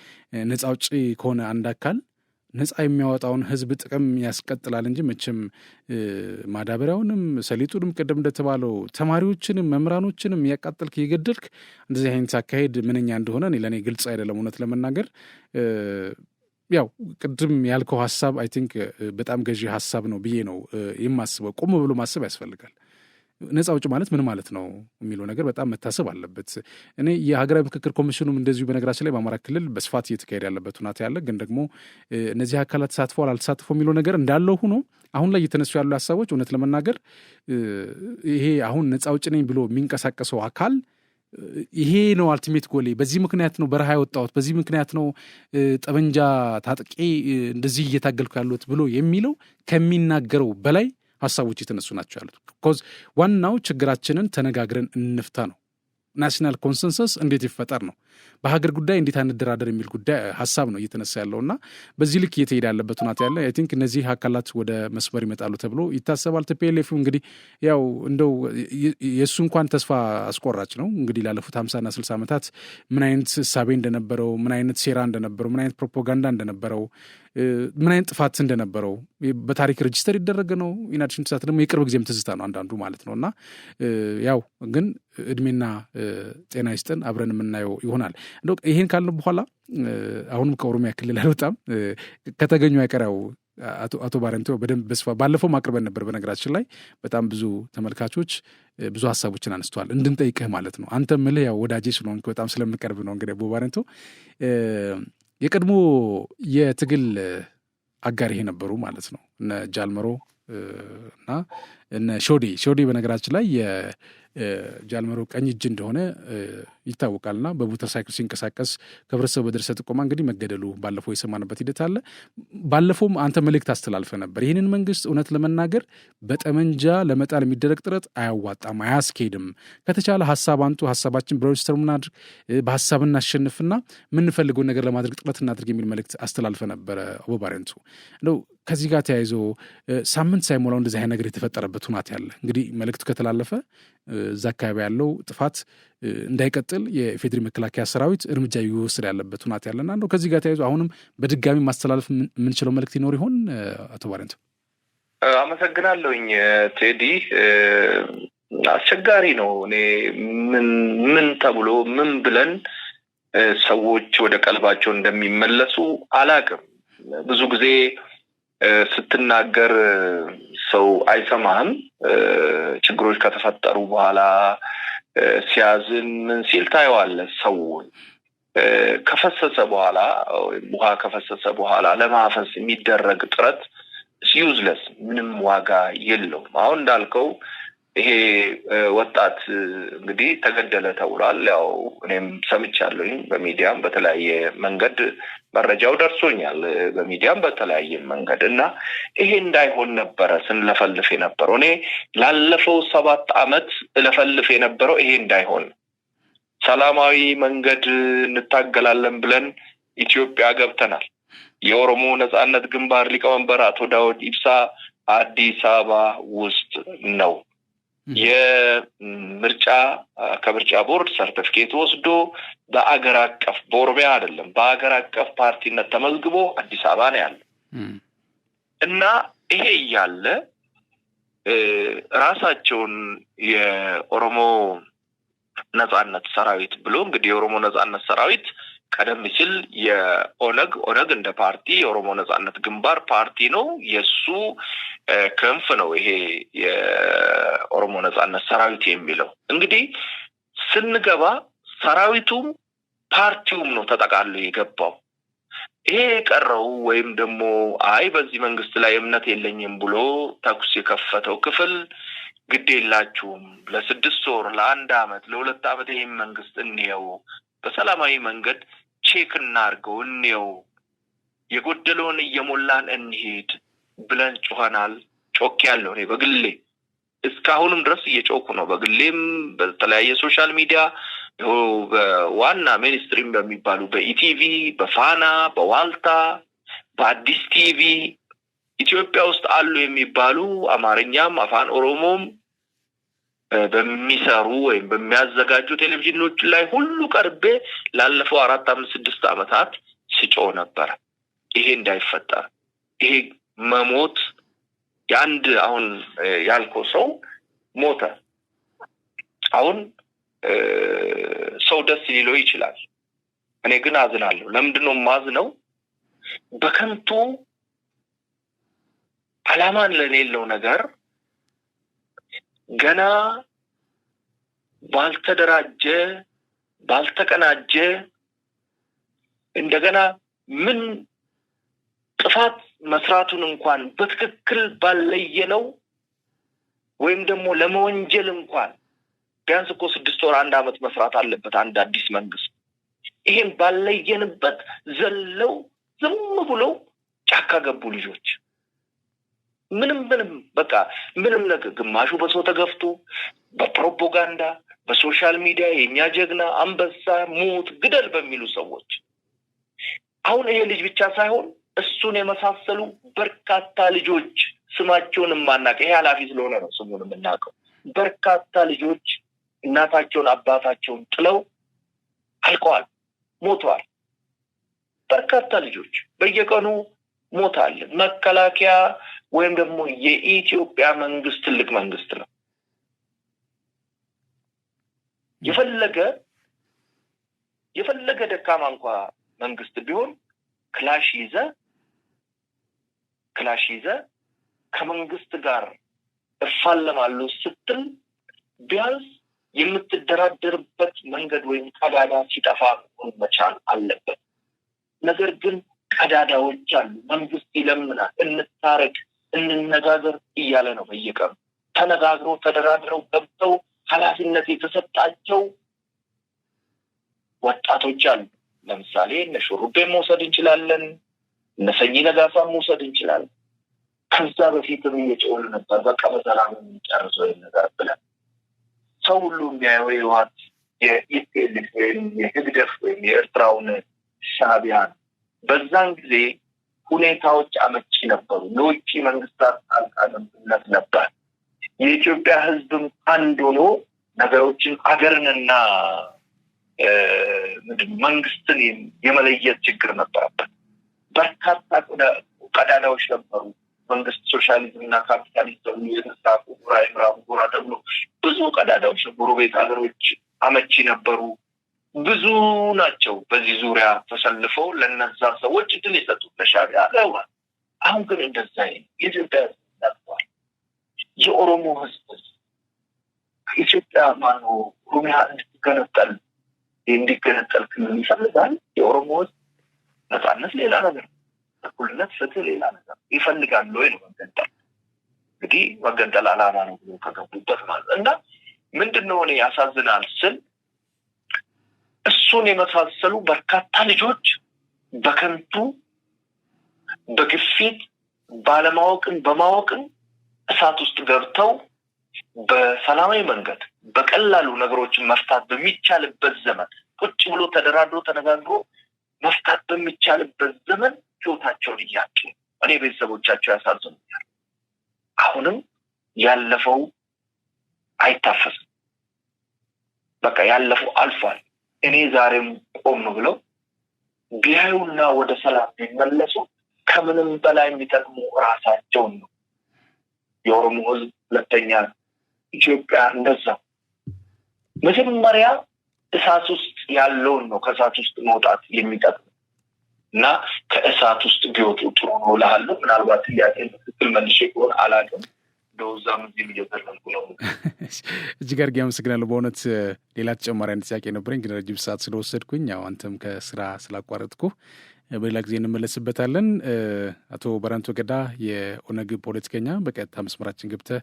ነፃ አውጪ ከሆነ አንድ አካል ነፃ የሚያወጣውን ህዝብ ጥቅም ያስቀጥላል እንጂ መቼም ማዳበሪያውንም ሰሊጡንም ቅድም እንደተባለው ተማሪዎችንም መምህራኖችንም ያቃጠልክ የገደልክ እንደዚህ አይነት አካሄድ ምንኛ እንደሆነ ለእኔ ግልጽ አይደለም እውነት ለመናገር። ያው ቅድም ያልከው ሀሳብ አይ ቲንክ በጣም ገዢ ሀሳብ ነው ብዬ ነው የማስበው። ቆም ብሎ ማሰብ ያስፈልጋል። ነፃ አውጪ ማለት ምን ማለት ነው የሚለው ነገር በጣም መታሰብ አለበት። እኔ የሀገራዊ ምክክር ኮሚሽኑም እንደዚሁ በነገራችን ላይ በአማራ ክልል በስፋት እየተካሄደ ያለበት ሁናቴ ያለ ግን ደግሞ እነዚህ አካላት ተሳትፈዋል አልተሳትፈው የሚለው ነገር እንዳለው ሆኖ አሁን ላይ እየተነሱ ያሉ ሀሳቦች እውነት ለመናገር ይሄ አሁን ነፃ አውጪ ነኝ ብሎ የሚንቀሳቀሰው አካል ይሄ ነው አልቲሜት ጎሌ፣ በዚህ ምክንያት ነው በረሃ የወጣሁት፣ በዚህ ምክንያት ነው ጠበንጃ ታጥቄ እንደዚህ እየታገልኩ ያሉት ብሎ የሚለው ከሚናገረው በላይ ሀሳቦች የተነሱ ናቸው ያሉት። ኮዝ ዋናው ችግራችንን ተነጋግረን እንፍታ ነው። ናሽናል ኮንሰንሰስ እንዴት ይፈጠር ነው። በሀገር ጉዳይ እንዴት አንደራደር የሚል ጉዳይ ሀሳብ ነው እየተነሳ ያለውና በዚህ ልክ እየተሄደ ያለበት ሁኔታ ያለ አይ ቲንክ እነዚህ አካላት ወደ መስመር ይመጣሉ ተብሎ ይታሰባል። ቲፒኤልኤፍ እንግዲህ ያው እንደው የሱ እንኳን ተስፋ አስቆራጭ ነው። እንግዲህ ላለፉት 50 እና 60 ዓመታት ምን አይነት ሳቤ እንደነበረው ምን አይነት ሴራ እንደነበረው ምን አይነት ፕሮፓጋንዳ እንደነበረው ምን አይነት ጥፋት እንደነበረው በታሪክ ሬጂስተር ይደረገ ነው። ኢናዲሽን ተሳት ደግሞ የቅርብ ጊዜም ትዝታ ነው አንዳንዱ ማለት ነውና ያው ግን እድሜና ጤና ይስጥን አብረን የምናየው ይሆናል። እንደው ይሄን ካልን በኋላ አሁንም ከኦሮሚያ ክልል አልወጣም ከተገኙ አይቀራው አቶ ባረንቶ በደንብ በስፋ ባለፈው ማቅርበን ነበር። በነገራችን ላይ በጣም ብዙ ተመልካቾች ብዙ ሀሳቦችን አነስተዋል እንድንጠይቅህ ማለት ነው። አንተ ምልህ ያው ወዳጄ ስለሆንክ በጣም ስለምቀርብ ነው። እንግዲህ አቶ ባረንቶ የቀድሞ የትግል አጋር ይሄ ነበሩ ማለት ነው። እነ ጃልመሮ እና እነ ሾዴ በነገራችን ላይ ጃልመሮ ቀኝ እጅ እንደሆነ ይታወቃልና በሞተር ሳይክል ሲንቀሳቀስ ከህብረተሰቡ በደረሰ ጥቆማ እንግዲህ መገደሉ ባለፈው የሰማንበት ሂደት አለ። ባለፈውም አንተ መልእክት አስተላልፈ ነበር። ይህንን መንግስት እውነት ለመናገር በጠመንጃ ለመጣል የሚደረግ ጥረት አያዋጣም፣ አያስኬድም። ከተቻለ ሀሳብ አንጡ፣ ሀሳባችን በሬጅስተር ምናድርግ፣ በሀሳብ እናሸንፍና የምንፈልገውን ነገር ለማድረግ ጥረት እናድርግ የሚል መልእክት አስተላልፈ ነበረ። ኦቦ ባረንቱ እንደው ከዚህ ጋር ተያይዞ ሳምንት ሳይሞላው እንደዚህ አይነት ነገር የተፈጠረበት ሁናት ያለ እንግዲህ መልእክቱ ከተላለፈ እዛ አካባቢ ያለው ጥፋት እንዳይቀጥል የፌዴሪ መከላከያ ሰራዊት እርምጃ ይወስድ ያለበት ሁናት ያለና እንደው ከዚህ ጋር ተያይዞ አሁንም በድጋሚ ማስተላለፍ የምንችለው መልእክት ይኖር ይሆን? አቶ ባረንቱ አመሰግናለሁኝ ቴዲ። አስቸጋሪ ነው። እኔ ምን ተብሎ ምን ብለን ሰዎች ወደ ቀልባቸው እንደሚመለሱ አላቅም። ብዙ ጊዜ ስትናገር ሰው አይሰማህም። ችግሮች ከተፈጠሩ በኋላ ሲያዝን ምን ሲል ታየዋለህ። ሰው ከፈሰሰ በኋላ ውሃ ከፈሰሰ በኋላ ለማፈስ የሚደረግ ጥረት ዩዝለስ ምንም ዋጋ የለውም። አሁን እንዳልከው ይሄ ወጣት እንግዲህ ተገደለ ተብሏል። ያው እኔም ሰምቻለሁኝ በሚዲያም በተለያየ መንገድ መረጃው ደርሶኛል። በሚዲያም በተለያየ መንገድ እና ይሄ እንዳይሆን ነበረ ስንለፈልፍ የነበረው። እኔ ላለፈው 7 ዓመት ለፈልፍ የነበረው ይሄ እንዳይሆን ሰላማዊ መንገድ እንታገላለን ብለን ኢትዮጵያ ገብተናል። የኦሮሞ ነጻነት ግንባር ሊቀመንበር አቶ ዳውድ ኢብሳ አዲስ አበባ ውስጥ ነው የምርጫ ከምርጫ ቦርድ ሰርቲፊኬት ወስዶ በአገር አቀፍ በኦሮሚያ አይደለም በአገር አቀፍ ፓርቲነት ተመዝግቦ አዲስ አበባ ነው ያለው እና ይሄ ያለ ራሳቸውን የኦሮሞ ነጻነት ሰራዊት ብሎ እንግዲህ የኦሮሞ ነጻነት ሰራዊት ቀደም ሲል የኦነግ እንደ ፓርቲ የኦሮሞ ነጻነት ግንባር ፓርቲ ነው። የሱ ክንፍ ነው ይሄ የኦሮሞ ነጻነት ሰራዊት የሚለው። እንግዲህ ስንገባ ሰራዊቱም ፓርቲውም ነው ተጠቃሎ የገባው። ይሄ ቀረው ወይም ደግሞ አይ በዚህ መንግስት ላይ እምነት የለኝም ብሎ ተኩስ የከፈተው ክፍል ግዴላችሁም ለ6 ወር ለ1 ዓመት ለ2 ዓመት ይሄን መንግስት እንየው በሰላማዊ መንገድ ቼክ እናርገው እንየው የጎደለውን እየሞላን እንሄድ ብለን ጮኸናል። ጮክ ያለው እኔ በግሌ እስካሁንም ድረስ እየጮኩ ነው። በግሌም በተለያየ ሶሻል ሚዲያ በዋና ሚኒስትሪም በሚባሉ በኢቲቪ በፋና በዋልታ በአዲስ ቲቪ ኢትዮጵያ ውስጥ አሉ የሚባሉ አማርኛም አፋን ኦሮሞም በሚሰሩ ወይም በሚያዘጋጁ ቴሌቪዥኖች ላይ ሁሉ ቀርቤ ላለፈው 4 5 6 ዓመታት ሲጮህ ነበር። ይሄ እንዳይፈጠር ይሄ መሞት ያንድ አሁን ያልከው ሰው ሞተ። አሁን ሰው ደስ ሊለው ይችላል። እኔ ግን አዝናለሁ። ለምንድነው ማዝነው? በከንቱ አላማን ለሌለው ነገር ገና ባልተደራጀ ባልተቀናጀ እንደገና ምን ጥፋት መስራቱን እንኳን በትክክል ባለየነው ወይም ደግሞ ለመወንጀል እንኳን ቢያንስ እኮ 6 ወር 1 ዓመት መስራት አለበት አንድ አዲስ መንግስት። ይሄን ባለየንበት ዘለው ዝም ብለው ጫካ ገቡ ልጆች። ምንም በቃ ምንም ነገር ግማሹ በሰው ተገፍቶ በፕሮፓጋንዳ በሶሻል ሚዲያ የኛ ጀግና አንበሳ ሞት ግደል በሚሉ ሰዎች አሁን ይሄ ልጅ ብቻ ሳይሆን እሱን የመሳሰሉ በርካታ ልጆች ስማቸውን ማናቀ ይሄ ኃላፊ ስለሆነ ነው ስሙን የምናውቀው በርካታ ልጆች እናታቸውን አባታቸውን ጥለው አልቀዋል ሞተዋል በርካታ ልጆች በየቀኑ ሞታል መከላከያ ወይም ደግሞ የኢትዮጵያ መንግስት ትልቅ መንግስት ነው የፈለገ ደካማ እንኳን መንግስት ቢሆን ክላሽ ይዘ ከመንግስት ጋር እፋለማለሁ ስትል ቢያንስ የምትደራደርበት መንገድ ወይም ቀዳዳ ሲጠፋ መቻል አለበት ነገር ግን ቀዳዳዎች አሉ መንግስት ይለምናል እንታረቅ እንነጋገር እያለ ነው በየቀኑ ተነጋግረው ተደራድረው ገብተው ኃላፊነት የተሰጣቸው ወጣቶች አሉ ለምሳሌ ነሹሩቤ መውሰድ እንችላለን ነሰኝ ነጋሳ መውሰድ እንችላለን ከዛ በፊትም እየጮሉ ነበር በቃ በሰላም እንጨርሰው ነገር ብለን ሰው ሁሉ የሚያየው ይዋት የህግደፍ ወይም የኤርትራውን ሻዕቢያን በዛን ጊዜ ሁኔታዎች አመቺ ነበሩ ለውጭ መንግስታት ጣልቃነት ነበር የኢትዮጵያ ህዝብም አንድ ሆኖ ነገሮችን አገርንና መንግስትን የመለየት ችግር ነበረበት በርካታ ቀዳዳዎች ነበሩ መንግስት ሶሻሊዝም እና ካፒታሊዝም የተሳቁ ጉራ ተብሎ ብዙ ቀዳዳዎች ጎረቤት ሀገሮች አመቺ ነበሩ ብዙ ናቸው በዚህ ዙሪያ ተሰልፈው ለነዛ ሰዎች እድል የሰጡት ለሻዕቢያ አለዋል አሁን ግን እንደዛ የኢትዮጵያ ተጣጣው የኦሮሞ ህዝብ ኢትዮጵያ ማኑ ኦሮሚያ እንዲገነጠል ክልል ይፈልጋል የኦሮሞ ህዝብ ነፃነት ሌላ ነገር እኩልነት ፍትህ ሌላ ነገር ይፈልጋል ወይ ነው መገንጠል እንግዲህ መገንጠል አላማ ነው ብሎ ከገቡበት ማለት እና ምንድነው እኔ ያሳዝናል ስል እሱን የመሳሰሉ በርካታ ልጆች በከንቱ በግፊት ባለማወቅን በማወቅን እሳት ውስጥ ገብተው በሰላማዊ መንገድ በቀላሉ ነገሮችን መፍታት በሚቻልበት ዘመን ቁጭ ብሎ ተደራድሮ ተነጋግሮ መፍታት በሚቻልበት ዘመን ህይወታቸውን እያጡ እኔ ቤተሰቦቻቸው ያሳዝኑኛል አሁንም ያለፈው አይታፈስም በቃ ያለፈው አልፏል እኔ ዛሬም ቆም ብለው ቢያዩና ወደ ሰላም ቢመለሱ ከምንም በላይ የሚጠቅሙ ራሳቸውን ነው የኦሮሞ ህዝብ ሁለተኛ ኢትዮጵያ እንደዛ መጀመሪያ እሳት ውስጥ ያለውን ነው ከእሳት ውስጥ መውጣት የሚጠቅም እና ከእሳት ውስጥ ቢወጡ ጥሩ ነው እላለሁ ምናልባት ጥያቄ ትክክል መልሼ ከሆነ አላውቅም ደውዛም እዚህ እየተዘለልኩ ነው እጅግ አድርጌ አመሰግናለሁ በእውነት ሌላ ተጨማሪ አይነት ጥያቄ ነበረኝ ግን ረጅም ሰዓት ስለወሰድኩኝ ያው አንተም ከስራ ስላቋረጥኩ በሌላ ጊዜ እንመለስበታለን አቶ በራንቱ ገዳ የኦነግ ፖለቲከኛ በቀጥታ መስመራችን ገብተህ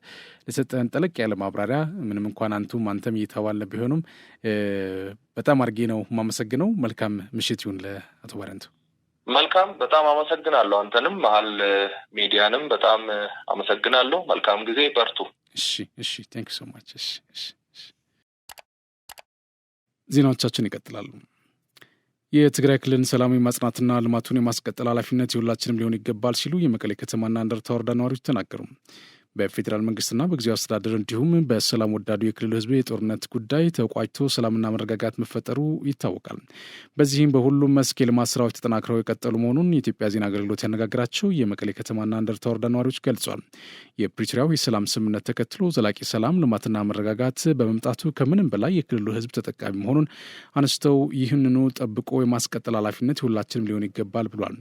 ለሰጠን ጠለቅ ያለ ማብራሪያ ምንም እንኳን አንተም እየተባለ ቢሆንም በጣም አድርጌ ነው የማመሰግነው መልካም ምሽት ይሁን ለአቶ በራንቱ መልካም በጣም አመሰግናለሁ አንተንም መሃል ሚዲያንም በጣም አመሰግናለሁ መልካም ጊዜ በርቱ እሺ ቴንክ ዩ ሶ ማች እሺ ዜናዎቻችን ይቀጥላሉ የትግራይ ክልል ሰላማዊ ማጽናትና ልማቱን የማስቀጠል ኃላፊነት የሁላችንም ሊሆን ይገባል ሲሉ የመቀሌ ከተማና እንደርታ ወረዳ ነዋሪዎች ተናገሩ በፌዴራል መንግስትና በጊዜያዊ አስተዳደር እንዲሁም በሰላም ወዳዱ የክልሉ ህዝብ የጦርነት ጉዳይ ተቋጭቶ ሰላምና መረጋጋት መፈጠሩ ይታወቃል። በዚህም በሁሉም መስክ የልማት ስራዎች ተጠናክረው የቀጠሉ መሆኑን የኢትዮጵያ ዜና አገልግሎት ያነጋገራቸው የመቀሌ ከተማና እንደርታ ወረዳ ነዋሪዎች ገልጿል። የፕሪቶሪያው የሰላም ስምምነት ተከትሎ ዘላቂ ሰላም ልማትና መረጋጋት በመምጣቱ ከምንም በላይ የክልሉ ህዝብ ተጠቃሚ መሆኑን አንስተው ይህንኑ ጠብቆ የማስቀጠል ኃላፊነት የሁላችንም ሊሆን ይገባል ብሏል።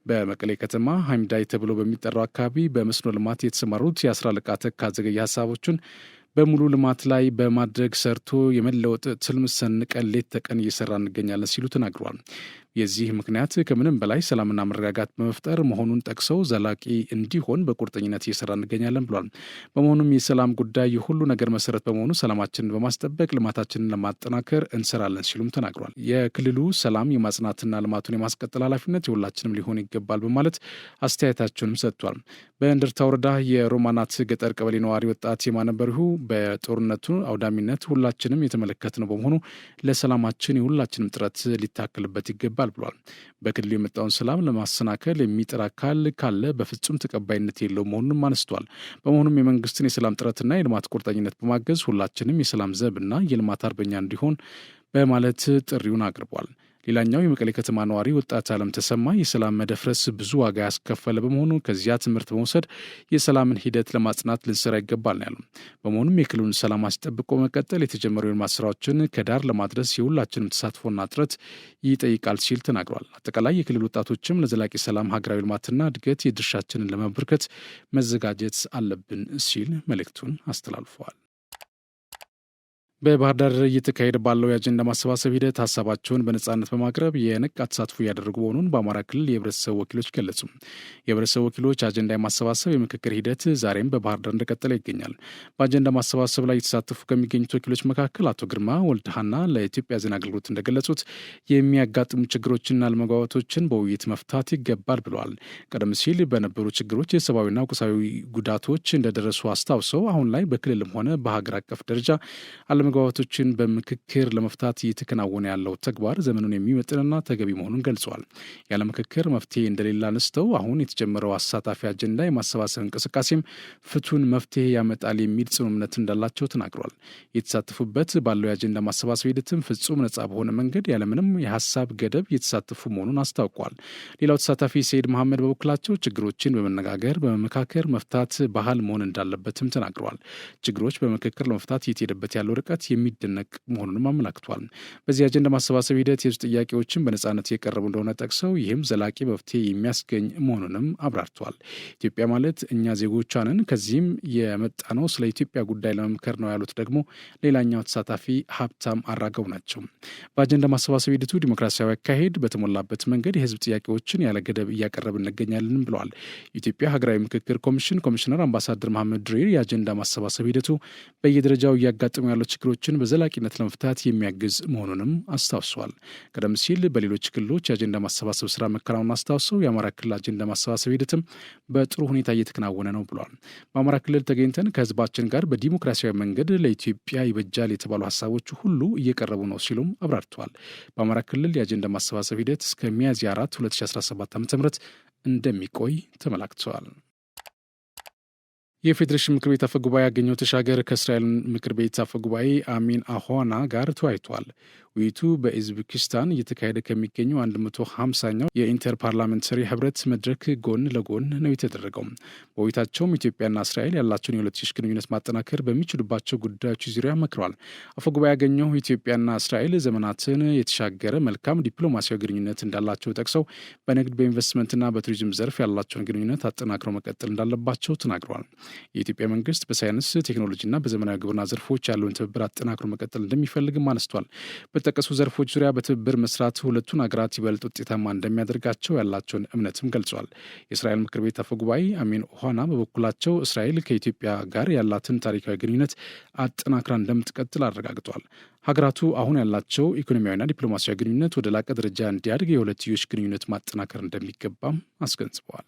በመቀሌ ከተማ ሀይምዳይ ተብሎ በሚጠራው አካባቢ በመስኖ ልማት የተሰማሩት የ10 አለቃ ተካ ዘገየ ሀሳቦችን በሙሉ ልማት ላይ በማድረግ ሰርቶ የመለወጥ ትልም ሰንቀን ሌት ተቀን እየሰራ እንገኛለን ሲሉ ተናግረዋል። የዚህ ምክንያት ከምንም በላይ ሰላምና መረጋጋት በመፍጠር መሆኑን ጠቅሰው ዘላቂ እንዲሆን በቁርጠኝነት እየሰራ እንገኛለን ብሏል። በመሆኑም የሰላም ጉዳይ የሁሉ ነገር መሰረት በመሆኑ ሰላማችንን በማስጠበቅ ልማታችንን ለማጠናከር እንሰራለን ሲሉም ተናግሯል። የክልሉ ሰላም የማጽናትና ልማቱን የማስቀጠል ኃላፊነት የሁላችንም ሊሆን ይገባል በማለት አስተያየታቸውንም ሰጥቷል። በእንደርታ ወረዳ የሮማናት ገጠር ቀበሌ ነዋሪ ወጣት የማነ በሪሁ በጦርነቱ አውዳሚነት ሁላችንም የተመለከት ነው በመሆኑ ለሰላማችን የሁላችንም ጥረት ሊታከልበት ይገባል ብሏል። በክልሉ የመጣውን ሰላም ለማሰናከል የሚጥር አካል ካለ በፍጹም ተቀባይነት የለው መሆኑንም አነስቷል። በመሆኑም የመንግስትን የሰላም ጥረትና የልማት ቁርጠኝነት በማገዝ ሁላችንም የሰላም ዘብና የልማት አርበኛ እንዲሆን በማለት ጥሪውን አቅርቧል። ሌላኛው የመቀሌ ከተማ ነዋሪ ወጣት አለም ተሰማ የሰላም መደፍረስ ብዙ ዋጋ ያስከፈለ በመሆኑ ከዚያ ትምህርት በመውሰድ የሰላምን ሂደት ለማጽናት ልንሰራ ይገባል ነው ያሉ። በመሆኑም የክልሉን ሰላም አስጠብቆ መቀጠል የተጀመሩ የልማት ስራዎችን ከዳር ለማድረስ የሁላችንም ተሳትፎና ጥረት ይጠይቃል ሲል ተናግሯል። አጠቃላይ የክልል ወጣቶችም ለዘላቂ ሰላም፣ ሀገራዊ ልማትና እድገት የድርሻችንን ለመበርከት መዘጋጀት አለብን ሲል መልእክቱን አስተላልፈዋል። በባህር ዳር እየተካሄደ ባለው የአጀንዳ ማሰባሰብ ሂደት ሀሳባቸውን በነጻነት በማቅረብ የነቃ ተሳትፎ እያደረጉ መሆኑን በአማራ ክልል የህብረተሰብ ወኪሎች ገለጹ። የህብረተሰብ ወኪሎች አጀንዳ የማሰባሰብ የምክክር ሂደት ዛሬም በባህር ዳር እንደቀጠለ ይገኛል። በአጀንዳ ማሰባሰብ ላይ የተሳተፉ ከሚገኙት ወኪሎች መካከል አቶ ግርማ ወልደሃና ለኢትዮጵያ ዜና አገልግሎት እንደገለጹት የሚያጋጥሙ ችግሮችና አለመግባባቶችን በውይይት መፍታት ይገባል ብለዋል። ቀደም ሲል በነበሩ ችግሮች የሰብአዊና ቁሳዊ ጉዳቶች እንደደረሱ አስታውሰው አሁን ላይ በክልልም ሆነ በሀገር አቀፍ ደረጃ አለመግባባቶችን በምክክር ለመፍታት እየተከናወነ ያለው ተግባር ዘመኑን የሚመጥንና ተገቢ መሆኑን ገልጸዋል። ያለ ምክክር መፍትሄ እንደሌለ አነስተው አሁን የተጀመረው አሳታፊ አጀንዳ የማሰባሰብ እንቅስቃሴም ፍቱን መፍትሄ ያመጣል የሚል ጽኑ እምነት እንዳላቸው ተናግሯል። የተሳተፉበት ባለው የአጀንዳ ማሰባሰብ ሂደትም ፍጹም ነጻ በሆነ መንገድ ያለምንም የሀሳብ ገደብ የተሳተፉ መሆኑን አስታውቋል። ሌላው ተሳታፊ ሰይድ መሐመድ በበኩላቸው ችግሮችን በመነጋገር በመመካከር መፍታት ባህል መሆን እንዳለበትም ተናግረዋል። ችግሮች በምክክር ለመፍታት እየተሄደበት ያለው ርቀት የሚደነቅ መሆኑንም አመላክቷል። በዚህ አጀንዳ ማሰባሰብ ሂደት የህዝብ ጥያቄዎችን በነጻነት የቀረቡ እንደሆነ ጠቅሰው ይህም ዘላቂ መፍትሄ የሚያስገኝ መሆኑንም አብራርተዋል። ኢትዮጵያ ማለት እኛ ዜጎቿንን ከዚህም የመጣ ነው ስለ ኢትዮጵያ ጉዳይ ለመምከር ነው ያሉት ደግሞ ሌላኛው ተሳታፊ ሀብታም አራገው ናቸው። በአጀንዳ ማሰባሰብ ሂደቱ ዲሞክራሲያዊ አካሄድ በተሞላበት መንገድ የህዝብ ጥያቄዎችን ያለ ገደብ እያቀረብ እንገኛለን ብለዋል። የኢትዮጵያ ሀገራዊ ምክክር ኮሚሽን ኮሚሽነር አምባሳደር መሐመድ ድሪር የአጀንዳ ማሰባሰብ ሂደቱ በየደረጃው እያጋጠሙ ያለው ችግሮችን በዘላቂነት ለመፍታት የሚያግዝ መሆኑንም አስታውሷል። ቀደም ሲል በሌሎች ክልሎች የአጀንዳ ማሰባሰብ ስራ መከናወኑን አስታውሰው የአማራ ክልል አጀንዳ ማሰባሰብ ሂደትም በጥሩ ሁኔታ እየተከናወነ ነው ብሏል። በአማራ ክልል ተገኝተን ከህዝባችን ጋር በዲሞክራሲያዊ መንገድ ለኢትዮጵያ ይበጃል የተባሉ ሀሳቦች ሁሉ እየቀረቡ ነው ሲሉም አብራርተዋል። በአማራ ክልል የአጀንዳ ማሰባሰብ ሂደት እስከ ሚያዝያ 4 2017 ዓ.ም እንደሚቆይ ተመላክተዋል። የፌዴሬሽን ምክር ቤት አፈጉባኤ አገኘሁ ተሻገር ከእስራኤል ምክር ቤት አፈጉባኤ አሚን አሆና ጋር ተወያይቷል። ውይይቱ በኡዝቤኪስታን እየተካሄደ ከሚገኘው 150ኛው የኢንተር ፓርላሜንታሪ ህብረት መድረክ ጎን ለጎን ነው የተደረገው። በውይይታቸውም ኢትዮጵያና እስራኤል ያላቸውን የሁለትዮሽ ግንኙነት ማጠናከር በሚችሉባቸው ጉዳዮች ዙሪያ መክረዋል። አፈጉባኤ አገኘሁ ኢትዮጵያና እስራኤል ዘመናትን የተሻገረ መልካም ዲፕሎማሲያዊ ግንኙነት እንዳላቸው ጠቅሰው በንግድ በኢንቨስትመንትና በቱሪዝም ዘርፍ ያላቸውን ግንኙነት አጠናክረው መቀጠል እንዳለባቸው ተናግረዋል። የኢትዮጵያ መንግስት በሳይንስ ቴክኖሎጂና በዘመናዊ ግብርና ዘርፎች ያለውን ትብብር አጠናክሮ መቀጠል እንደሚፈልግም አነስቷል። በተጠቀሱ ዘርፎች ዙሪያ በትብብር መስራት ሁለቱን ሀገራት ይበልጥ ውጤታማ እንደሚያደርጋቸው ያላቸውን እምነትም ገልጿል። የእስራኤል ምክር ቤት አፈጉባኤ አሚን ኦሃና በበኩላቸው እስራኤል ከኢትዮጵያ ጋር ያላትን ታሪካዊ ግንኙነት አጠናክራ እንደምትቀጥል አረጋግጧል። ሀገራቱ አሁን ያላቸው ኢኮኖሚያዊና ዲፕሎማሲያዊ ግንኙነት ወደ ላቀ ደረጃ እንዲያድግ የሁለትዮሽ ግንኙነት ማጠናከር እንደሚገባም አስገንዝበዋል።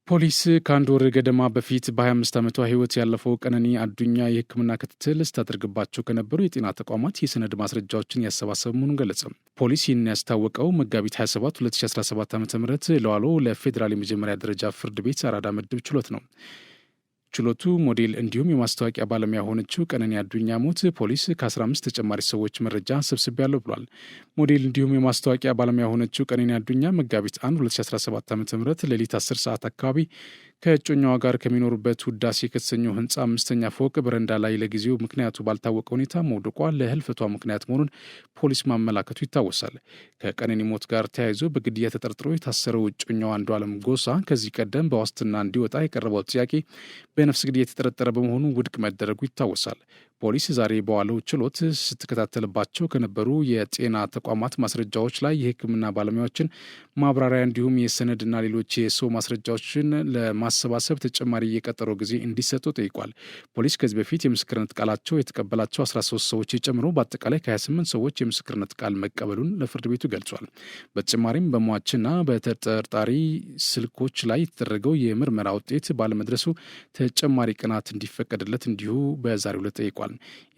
ፖሊስ ከአንድ ወር ገደማ በፊት በ25 ዓመቷ ህይወት ያለፈው ቀነኒ አዱኛ የሕክምና ክትትል ስታደርግባቸው ከነበሩ የጤና ተቋማት የሰነድ ማስረጃዎችን ያሰባሰበ መሆኑን ገለጸ። ፖሊስ ይህን ያስታወቀው መጋቢት 27 2017 ዓ.ም ለዋለው ለፌዴራል የመጀመሪያ ደረጃ ፍርድ ቤት አራዳ ምድብ ችሎት ነው። ችሎቱ ሞዴል እንዲሁም የማስታወቂያ ባለሙያ የሆነችው ቀነኒ አዱኛ ሞት ፖሊስ ከ15 ተጨማሪ ሰዎች መረጃ ሰብስቤያለሁ ብሏል። ሞዴል እንዲሁም የማስታወቂያ ባለሙያ የሆነችው ቀነኒ አዱኛ መጋቢት 1 2017 ዓ.ም ሌሊት 10 ሰዓት አካባቢ ከእጮኛዋ ጋር ከሚኖሩበት ውዳሴ ከተሰኘው ህንፃ 5ኛ ፎቅ በረንዳ ላይ ለጊዜው ምክንያቱ ባልታወቀ ሁኔታ መውደቋ ለህልፈቷ ምክንያት መሆኑን ፖሊስ ማመላከቱ ይታወሳል። ከቀነኒ ሞት ጋር ተያይዞ በግድያ ተጠርጥሮ የታሰረው እጮኛው አንዱዓለም ጎሳ ከዚህ ቀደም በዋስትና እንዲወጣ የቀረበው ጥያቄ በነፍስ ግድያ የተጠረጠረ በመሆኑ ውድቅ መደረጉ ይታወሳል። ፖሊስ ዛሬ በዋለው ችሎት ስትከታተልባቸው ከነበሩ የጤና ተቋማት ማስረጃዎች ላይ የሕክምና ባለሙያዎችን ማብራሪያ እንዲሁም የሰነድና ሌሎች የሰው ማስረጃዎችን ለማሰባሰብ ተጨማሪ የቀጠሮ ጊዜ እንዲሰጡ ጠይቋል። ፖሊስ ከዚህ በፊት የምስክርነት ቃላቸው የተቀበላቸው 13 ሰዎች ጨምሮ በአጠቃላይ ከ28 ሰዎች የምስክርነት ቃል መቀበሉን ለፍርድ ቤቱ ገልጿል። በተጨማሪም በሟችና በተጠርጣሪ ስልኮች ላይ የተደረገው የምርመራ ውጤት ባለመድረሱ ተጨማሪ ቀናት እንዲፈቀድለት እንዲሁ በዛሬው ዕለት ጠይቋል።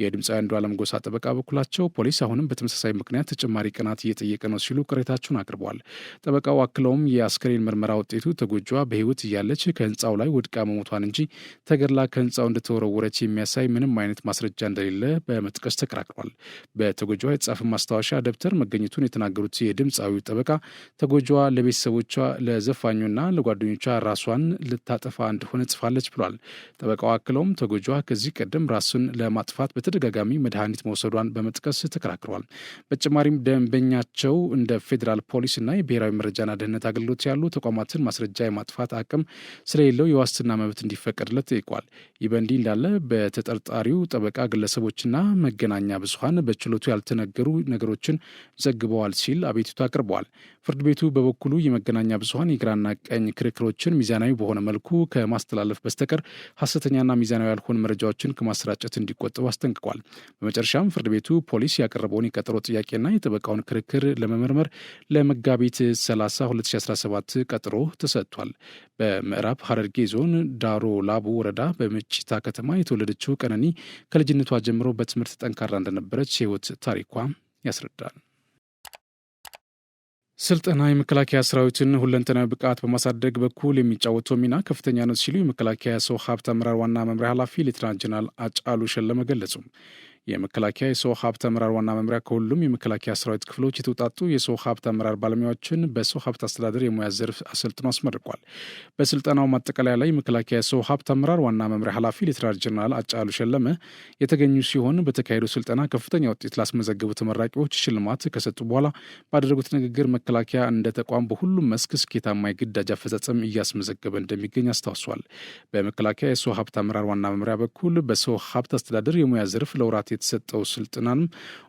የድምፃዊ አንዱዓለም ጎሳ ጠበቃ በኩላቸው ፖሊስ አሁንም በተመሳሳይ ምክንያት ተጨማሪ ቀናት እየጠየቀ ነው ሲሉ ቅሬታቸውን አቅርበዋል። ጠበቃው አክለውም የአስከሬን ምርመራ ውጤቱ ተጎጂዋ በሕይወት እያለች ከህንፃው ላይ ወድቃ መሞቷን እንጂ ተገድላ ከህንፃው እንደተወረወረች የሚያሳይ ምንም አይነት ማስረጃ እንደሌለ በመጥቀስ ተከራክሯል። በተጎጂዋ የተጻፈ ማስታወሻ ደብተር መገኘቱን የተናገሩት የድምፃዊው ጠበቃ ተጎጂዋ ለቤተሰቦቿ፣ ለዘፋኙና ለጓደኞቿ ራሷን ልታጠፋ እንደሆነ ጽፋለች ብሏል። ጠበቃው አክለውም ተጎጂዋ ከዚህ ቀደም ራሱን ለማጥፋት በተደጋጋሚ መድኃኒት መውሰዷን በመጥቀስ ተከራክረዋል። በተጨማሪም ደንበኛቸው እንደ ፌዴራል ፖሊስና የብሔራዊ መረጃና ደህንነት አገልግሎት ያሉ ተቋማትን ማስረጃ የማጥፋት አቅም ስለሌለው የዋስትና መብት እንዲፈቀድለት ጠይቋል። ይህ በእንዲህ እንዳለ በተጠርጣሪው ጠበቃ ግለሰቦችና መገናኛ ብዙኃን በችሎቱ ያልተነገሩ ነገሮችን ዘግበዋል ሲል አቤቱታ አቅርበዋል። ፍርድ ቤቱ በበኩሉ የመገናኛ ብዙኃን የግራና ቀኝ ክርክሮችን ሚዛናዊ በሆነ መልኩ ከማስተላለፍ በስተቀር ሐሰተኛና ሚዛናዊ ያልሆኑ መረጃዎችን ከማሰራጨት እንዲቆጠቡ አስጠንቅቋል። በመጨረሻም ፍርድ ቤቱ ፖሊስ ያቀረበውን የቀጠሮ ጥያቄና የጠበቃውን ክርክር ለመመርመር ለመጋቢት 30 2017 ቀጠሮ ተሰጥቷል። በምዕራብ ሐረርጌ ዞን ዳሮ ላቡ ወረዳ በምችታ ከተማ የተወለደችው ቀነኒ ከልጅነቷ ጀምሮ በትምህርት ጠንካራ እንደነበረች የሕይወት ታሪኳ ያስረዳል። ስልጠና የመከላከያ ሰራዊትን ሁለንተናዊ ብቃት በማሳደግ በኩል የሚጫወተው ሚና ከፍተኛ ነው ሲሉ የመከላከያ ሰው ሀብት አመራር ዋና መምሪያ ኃላፊ ሌተናንት ጀነራል አጫሉ ሸለመ ገለጹ። የመከላከያ የሰው ሀብት አመራር ዋና መምሪያ ከሁሉም የመከላከያ ሰራዊት ክፍሎች የተውጣጡ የሰው ሀብት አመራር ባለሙያዎችን በሰው ሀብት አስተዳደር የሙያ ዘርፍ አሰልጥኖ አስመርቋል። በስልጠናው ማጠቃለያ ላይ የመከላከያ የሰው ሀብት አመራር ዋና መምሪያ ኃላፊ ሌተናንት ጀነራል አጫሉ ሸለመ የተገኙ ሲሆን በተካሄደው ስልጠና ከፍተኛ ውጤት ላስመዘገቡ ተመራቂዎች ሽልማት ከሰጡ በኋላ ባደረጉት ንግግር መከላከያ እንደ ተቋም በሁሉም መስክ ስኬታማ የግዳጅ አፈጻጸም እያስመዘገበ እንደሚገኝ አስታውሷል። በመከላከያ የሰው ሀብት አመራር ዋና መምሪያ በኩል በሰው ሀብት አስተዳደር የሙያ ዘርፍ ለውራት የተሰጠው ስልጠናንም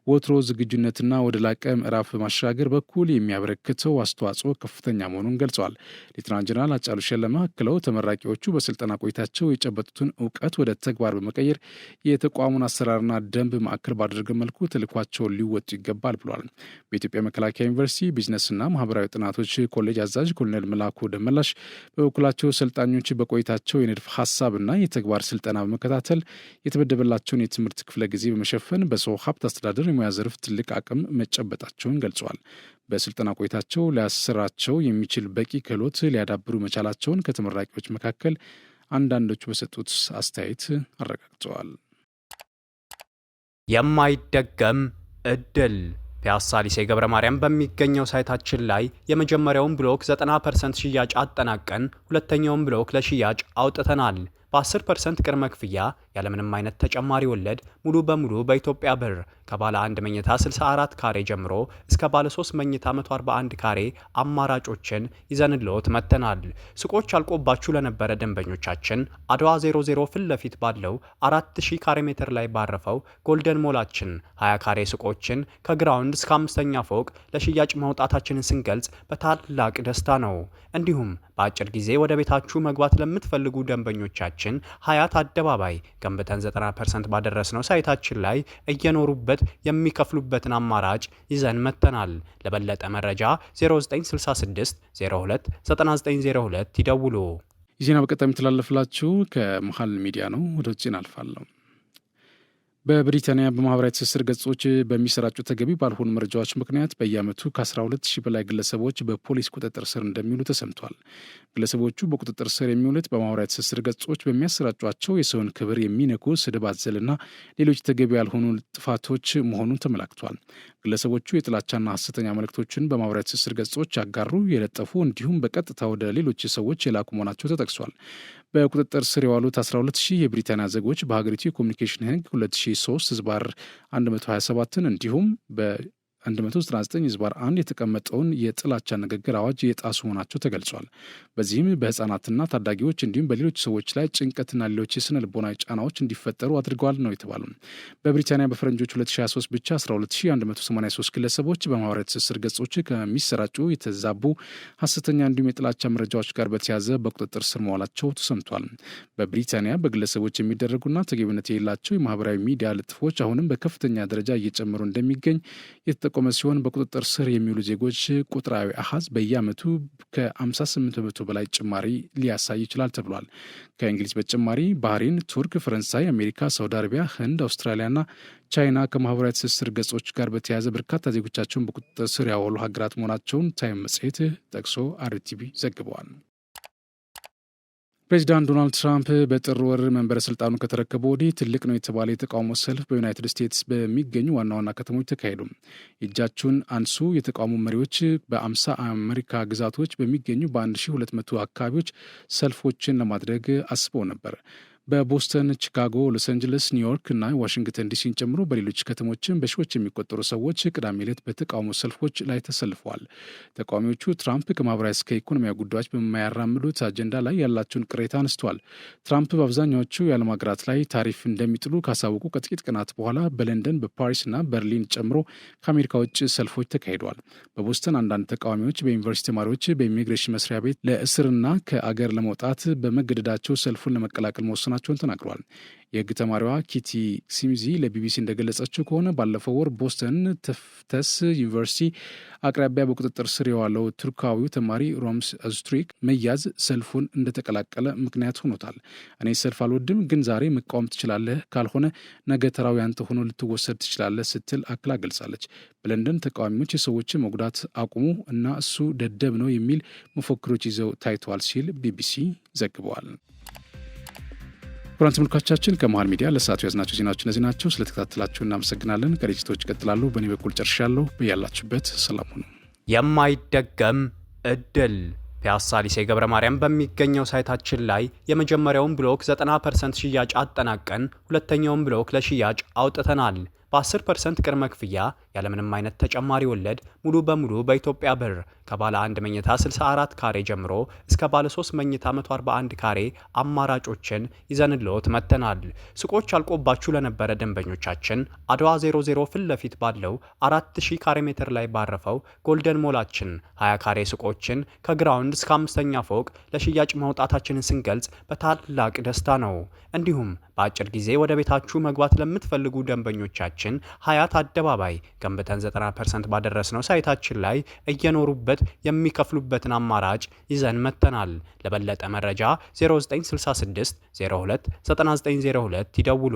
ወትሮ ዝግጁነትና ወደ ላቀ ምዕራፍ በማሻገር በኩል የሚያበረክተው አስተዋጽኦ ከፍተኛ መሆኑን ገልጸዋል። ሌተናንት ጀነራል አጫሉ ሸለመ አክለው ተመራቂዎቹ በስልጠና ቆይታቸው የጨበጡትን እውቀት ወደ ተግባር በመቀየር የተቋሙን አሰራርና ደንብ ማዕከል ባደረገ መልኩ ተልዕኳቸውን ሊወጡ ይገባል ብለዋል። በኢትዮጵያ መከላከያ ዩኒቨርሲቲ ቢዝነስና ማህበራዊ ጥናቶች ኮሌጅ አዛዥ ኮሎኔል መላኩ ደመላሽ በበኩላቸው ሰልጣኞች በቆይታቸው የንድፍ ሀሳብና የተግባር ስልጠና በመከታተል የተመደበላቸውን የትምህርት ክፍለ ጊዜ በመሸፈን በሰው ሀብት አስተዳደር የሙያ ዘርፍ ትልቅ አቅም መጨበጣቸውን ገልጸዋል። በስልጠና ቆይታቸው ሊያሰራቸው የሚችል በቂ ክህሎት ሊያዳብሩ መቻላቸውን ከተመራቂዎች መካከል አንዳንዶቹ በሰጡት አስተያየት አረጋግጠዋል። የማይደገም እድል ፒያሳ ሊሴ ገብረ ማርያም በሚገኘው ሳይታችን ላይ የመጀመሪያውን ብሎክ 90% ሽያጭ አጠናቀን ሁለተኛውን ብሎክ ለሽያጭ አውጥተናል። በ10% ቅድመ ክፍያ ያለምንም አይነት ተጨማሪ ወለድ ሙሉ በሙሉ በኢትዮጵያ ብር ከባለ 1 መኝታ 64 ካሬ ጀምሮ እስከ ባለ 3 መኝታ 141 ካሬ አማራጮችን ይዘንልዎት መጥተናል። ሱቆች አልቆባችሁ ለነበረ ደንበኞቻችን አድዋ 00 ፊት ለፊት ባለው 4000 ካሬ ሜትር ላይ ባረፈው ጎልደን ሞላችን 20 ካሬ ሱቆችን ከግራውንድ እስከ 5ኛ ፎቅ ለሽያጭ ማውጣታችንን ስንገልጽ በታላቅ ደስታ ነው። እንዲሁም በአጭር ጊዜ ወደ ቤታችሁ መግባት ለምትፈልጉ ደንበኞቻችን ሀያት አደባባይ ገንብተን 90% ባደረስነው ሳይታችን ላይ እየኖሩበት የሚከፍሉበትን አማራጭ ይዘን መጥተናል። ለበለጠ መረጃ 0966 02 9902 ይደውሉ። ዜና በቀጣይ የሚተላለፍላችሁ ከመሃል ሚዲያ ነው። ወደ ውጭ እናልፋለሁ። በብሪታንያ በማህበራዊ ትስስር ገጾች በሚሰራጩ ተገቢ ባልሆኑ መረጃዎች ምክንያት በየዓመቱ ከ12,000 በላይ ግለሰቦች በፖሊስ ቁጥጥር ስር እንደሚውሉ ተሰምቷል። ግለሰቦቹ በቁጥጥር ስር የሚውሉት በማህበራዊ ትስስር ገጾች በሚያሰራጯቸው የሰውን ክብር የሚነኩ ስድብ አዘልና ሌሎች ተገቢ ያልሆኑ ጥፋቶች መሆኑን ተመላክቷል። ግለሰቦቹ የጥላቻና ሐሰተኛ መልእክቶችን በማህበራዊ ትስስር ገጾች ያጋሩ፣ የለጠፉ እንዲሁም በቀጥታ ወደ ሌሎች ሰዎች የላኩ መሆናቸው ተጠቅሷል። በቁጥጥር ስር የዋሉት 12,000 የብሪታንያ ዜጎች በሀገሪቱ የኮሚኒኬሽን ሕግ 2003 /127 እንዲሁም 199/1 የተቀመጠውን የጥላቻ ንግግር አዋጅ የጣሱ መሆናቸው ተገልጿል። በዚህም በህፃናትና ታዳጊዎች እንዲሁም በሌሎች ሰዎች ላይ ጭንቀትና ሌሎች የስነ ልቦናዊ ጫናዎች እንዲፈጠሩ አድርገዋል ነው የተባለው። በብሪታንያ በፈረንጆች 2023 ብቻ 12183 ግለሰቦች በማህበራዊ ትስስር ገጾች ከሚሰራጩ የተዛቡ ሐሰተኛ እንዲሁም የጥላቻ መረጃዎች ጋር በተያያዘ በቁጥጥር ስር መዋላቸው ተሰምቷል። በብሪታንያ በግለሰቦች የሚደረጉና ተገቢነት የሌላቸው የማህበራዊ ሚዲያ ልጥፎች አሁንም በከፍተኛ ደረጃ እየጨመሩ እንደሚገኝ የተጠቆመ ሲሆን በቁጥጥር ስር የሚውሉ ዜጎች ቁጥራዊ አሃዝ በየዓመቱ ከ58% በላይ ጭማሪ ሊያሳይ ይችላል ተብሏል። ከእንግሊዝ በተጨማሪ ባህሬን፣ ቱርክ፣ ፈረንሳይ፣ አሜሪካ፣ ሳውዲ አረቢያ፣ ህንድ፣ አውስትራሊያና ቻይና ከማህበራዊ ትስስር ገጾች ጋር በተያያዘ በርካታ ዜጎቻቸውን በቁጥጥር ስር ያዋሉ ሀገራት መሆናቸውን ታይም መጽሔት ጠቅሶ አርቲቪ ዘግበዋል። ፕሬዚዳንት ዶናልድ ትራምፕ በጥር ወር መንበረ ስልጣኑ ከተረከቡ ወዲህ ትልቅ ነው የተባለ የተቃውሞ ሰልፍ በዩናይትድ ስቴትስ በሚገኙ ዋና ዋና ከተሞች ተካሄዱ። እጃችሁን አንሱ የተቃውሞ መሪዎች በ50 አሜሪካ ግዛቶች በሚገኙ በ1200 አካባቢዎች ሰልፎችን ለማድረግ አስበው ነበር። በቦስተን፣ ቺካጎ፣ ሎስ አንጀለስ፣ ኒውዮርክ እና ዋሽንግተን ዲሲን ጨምሮ በሌሎች ከተሞችም በሺዎች የሚቆጠሩ ሰዎች ቅዳሜ ዕለት በተቃውሞ ሰልፎች ላይ ተሰልፈዋል። ተቃዋሚዎቹ ትራምፕ ከማህበራዊ እስከ ኢኮኖሚያዊ ጉዳዮች በማያራምዱት አጀንዳ ላይ ያላቸውን ቅሬታ አንስተዋል። ትራምፕ በአብዛኛዎቹ የዓለም ሀገራት ላይ ታሪፍ እንደሚጥሉ ካሳወቁ ከጥቂት ቀናት በኋላ በለንደን፣ በፓሪስ እና በርሊን ጨምሮ ከአሜሪካ ውጭ ሰልፎች ተካሂደዋል። በቦስተን አንዳንድ ተቃዋሚዎች በዩኒቨርሲቲ ተማሪዎች በኢሚግሬሽን መስሪያ ቤት ለእስርና ከአገር ለመውጣት በመገደዳቸው ሰልፉን ለመቀላቀል መወሰናቸውን ተናግረዋል። የህግ ተማሪዋ ኪቲ ሲምዚ ለቢቢሲ እንደገለጸችው ከሆነ ባለፈው ወር ቦስተን ተፍተስ ዩኒቨርሲቲ አቅራቢያ በቁጥጥር ስር የዋለው ቱርካዊው ተማሪ ሮምስ አዙትሪክ መያዝ ሰልፉን እንደተቀላቀለ ምክንያት ሆኖታል። እኔ ሰልፍ አልወድም፣ ግን ዛሬ መቃወም ትችላለህ፣ ካልሆነ ነገ ተራው ያንተ ሆኖ ልትወሰድ ትችላለህ ስትል አክላ ገልጻለች። በለንደን ተቃዋሚዎች የሰዎችን መጉዳት አቁሙ እና እሱ ደደብ ነው የሚል መፈክሮች ይዘው ታይተዋል ሲል ቢቢሲ ዘግበዋል። ክቡራን ተመልካቾቻችን ከመሃል ሚዲያ ለሰዓቱ ያዝናቸው ዜናዎች እነዚህ ናቸው። ስለተከታተላችሁ እናመሰግናለን። ከዝግጅቶች ይቀጥላሉ። በእኔ በኩል ጨርሻለሁ። በያላችሁበት ሰላም ሁኑ። የማይደገም እድል ፒያሳ ሊሴ ገብረ ማርያም በሚገኘው ሳይታችን ላይ የመጀመሪያውን ብሎክ 90% ሽያጭ አጠናቀን ሁለተኛውን ብሎክ ለሽያጭ አውጥተናል። በ10% ቅድመ ክፍያ ያለምንም አይነት ተጨማሪ ወለድ ሙሉ በሙሉ በኢትዮጵያ ብር ከባለ 1 መኝታ 64 ካሬ ጀምሮ እስከ ባለ 3 መኝታ 141 ካሬ አማራጮችን ይዘንልዎት መጥተናል። ሱቆች አልቆባችሁ ለነበረ ደንበኞቻችን አድዋ 00 ፊት ለፊት ባለው 4000 ካሬ ሜትር ላይ ባረፈው ጎልደን ሞላችን 20 ካሬ ሱቆችን ከግራውንድ እስከ 5ኛ ፎቅ ለሽያጭ ማውጣታችንን ስንገልጽ በታላቅ ደስታ ነው። እንዲሁም በአጭር ጊዜ ወደ ቤታችሁ መግባት ለምትፈልጉ ደንበኞቻችን ሀያት አደባባይ ገንብተን 90% ባደረስነው ሳይታችን ላይ እየኖሩበት የሚከፍሉበትን አማራጭ ይዘን መጥተናል። ለበለጠ መረጃ 0966 02 9902 ይደውሉ።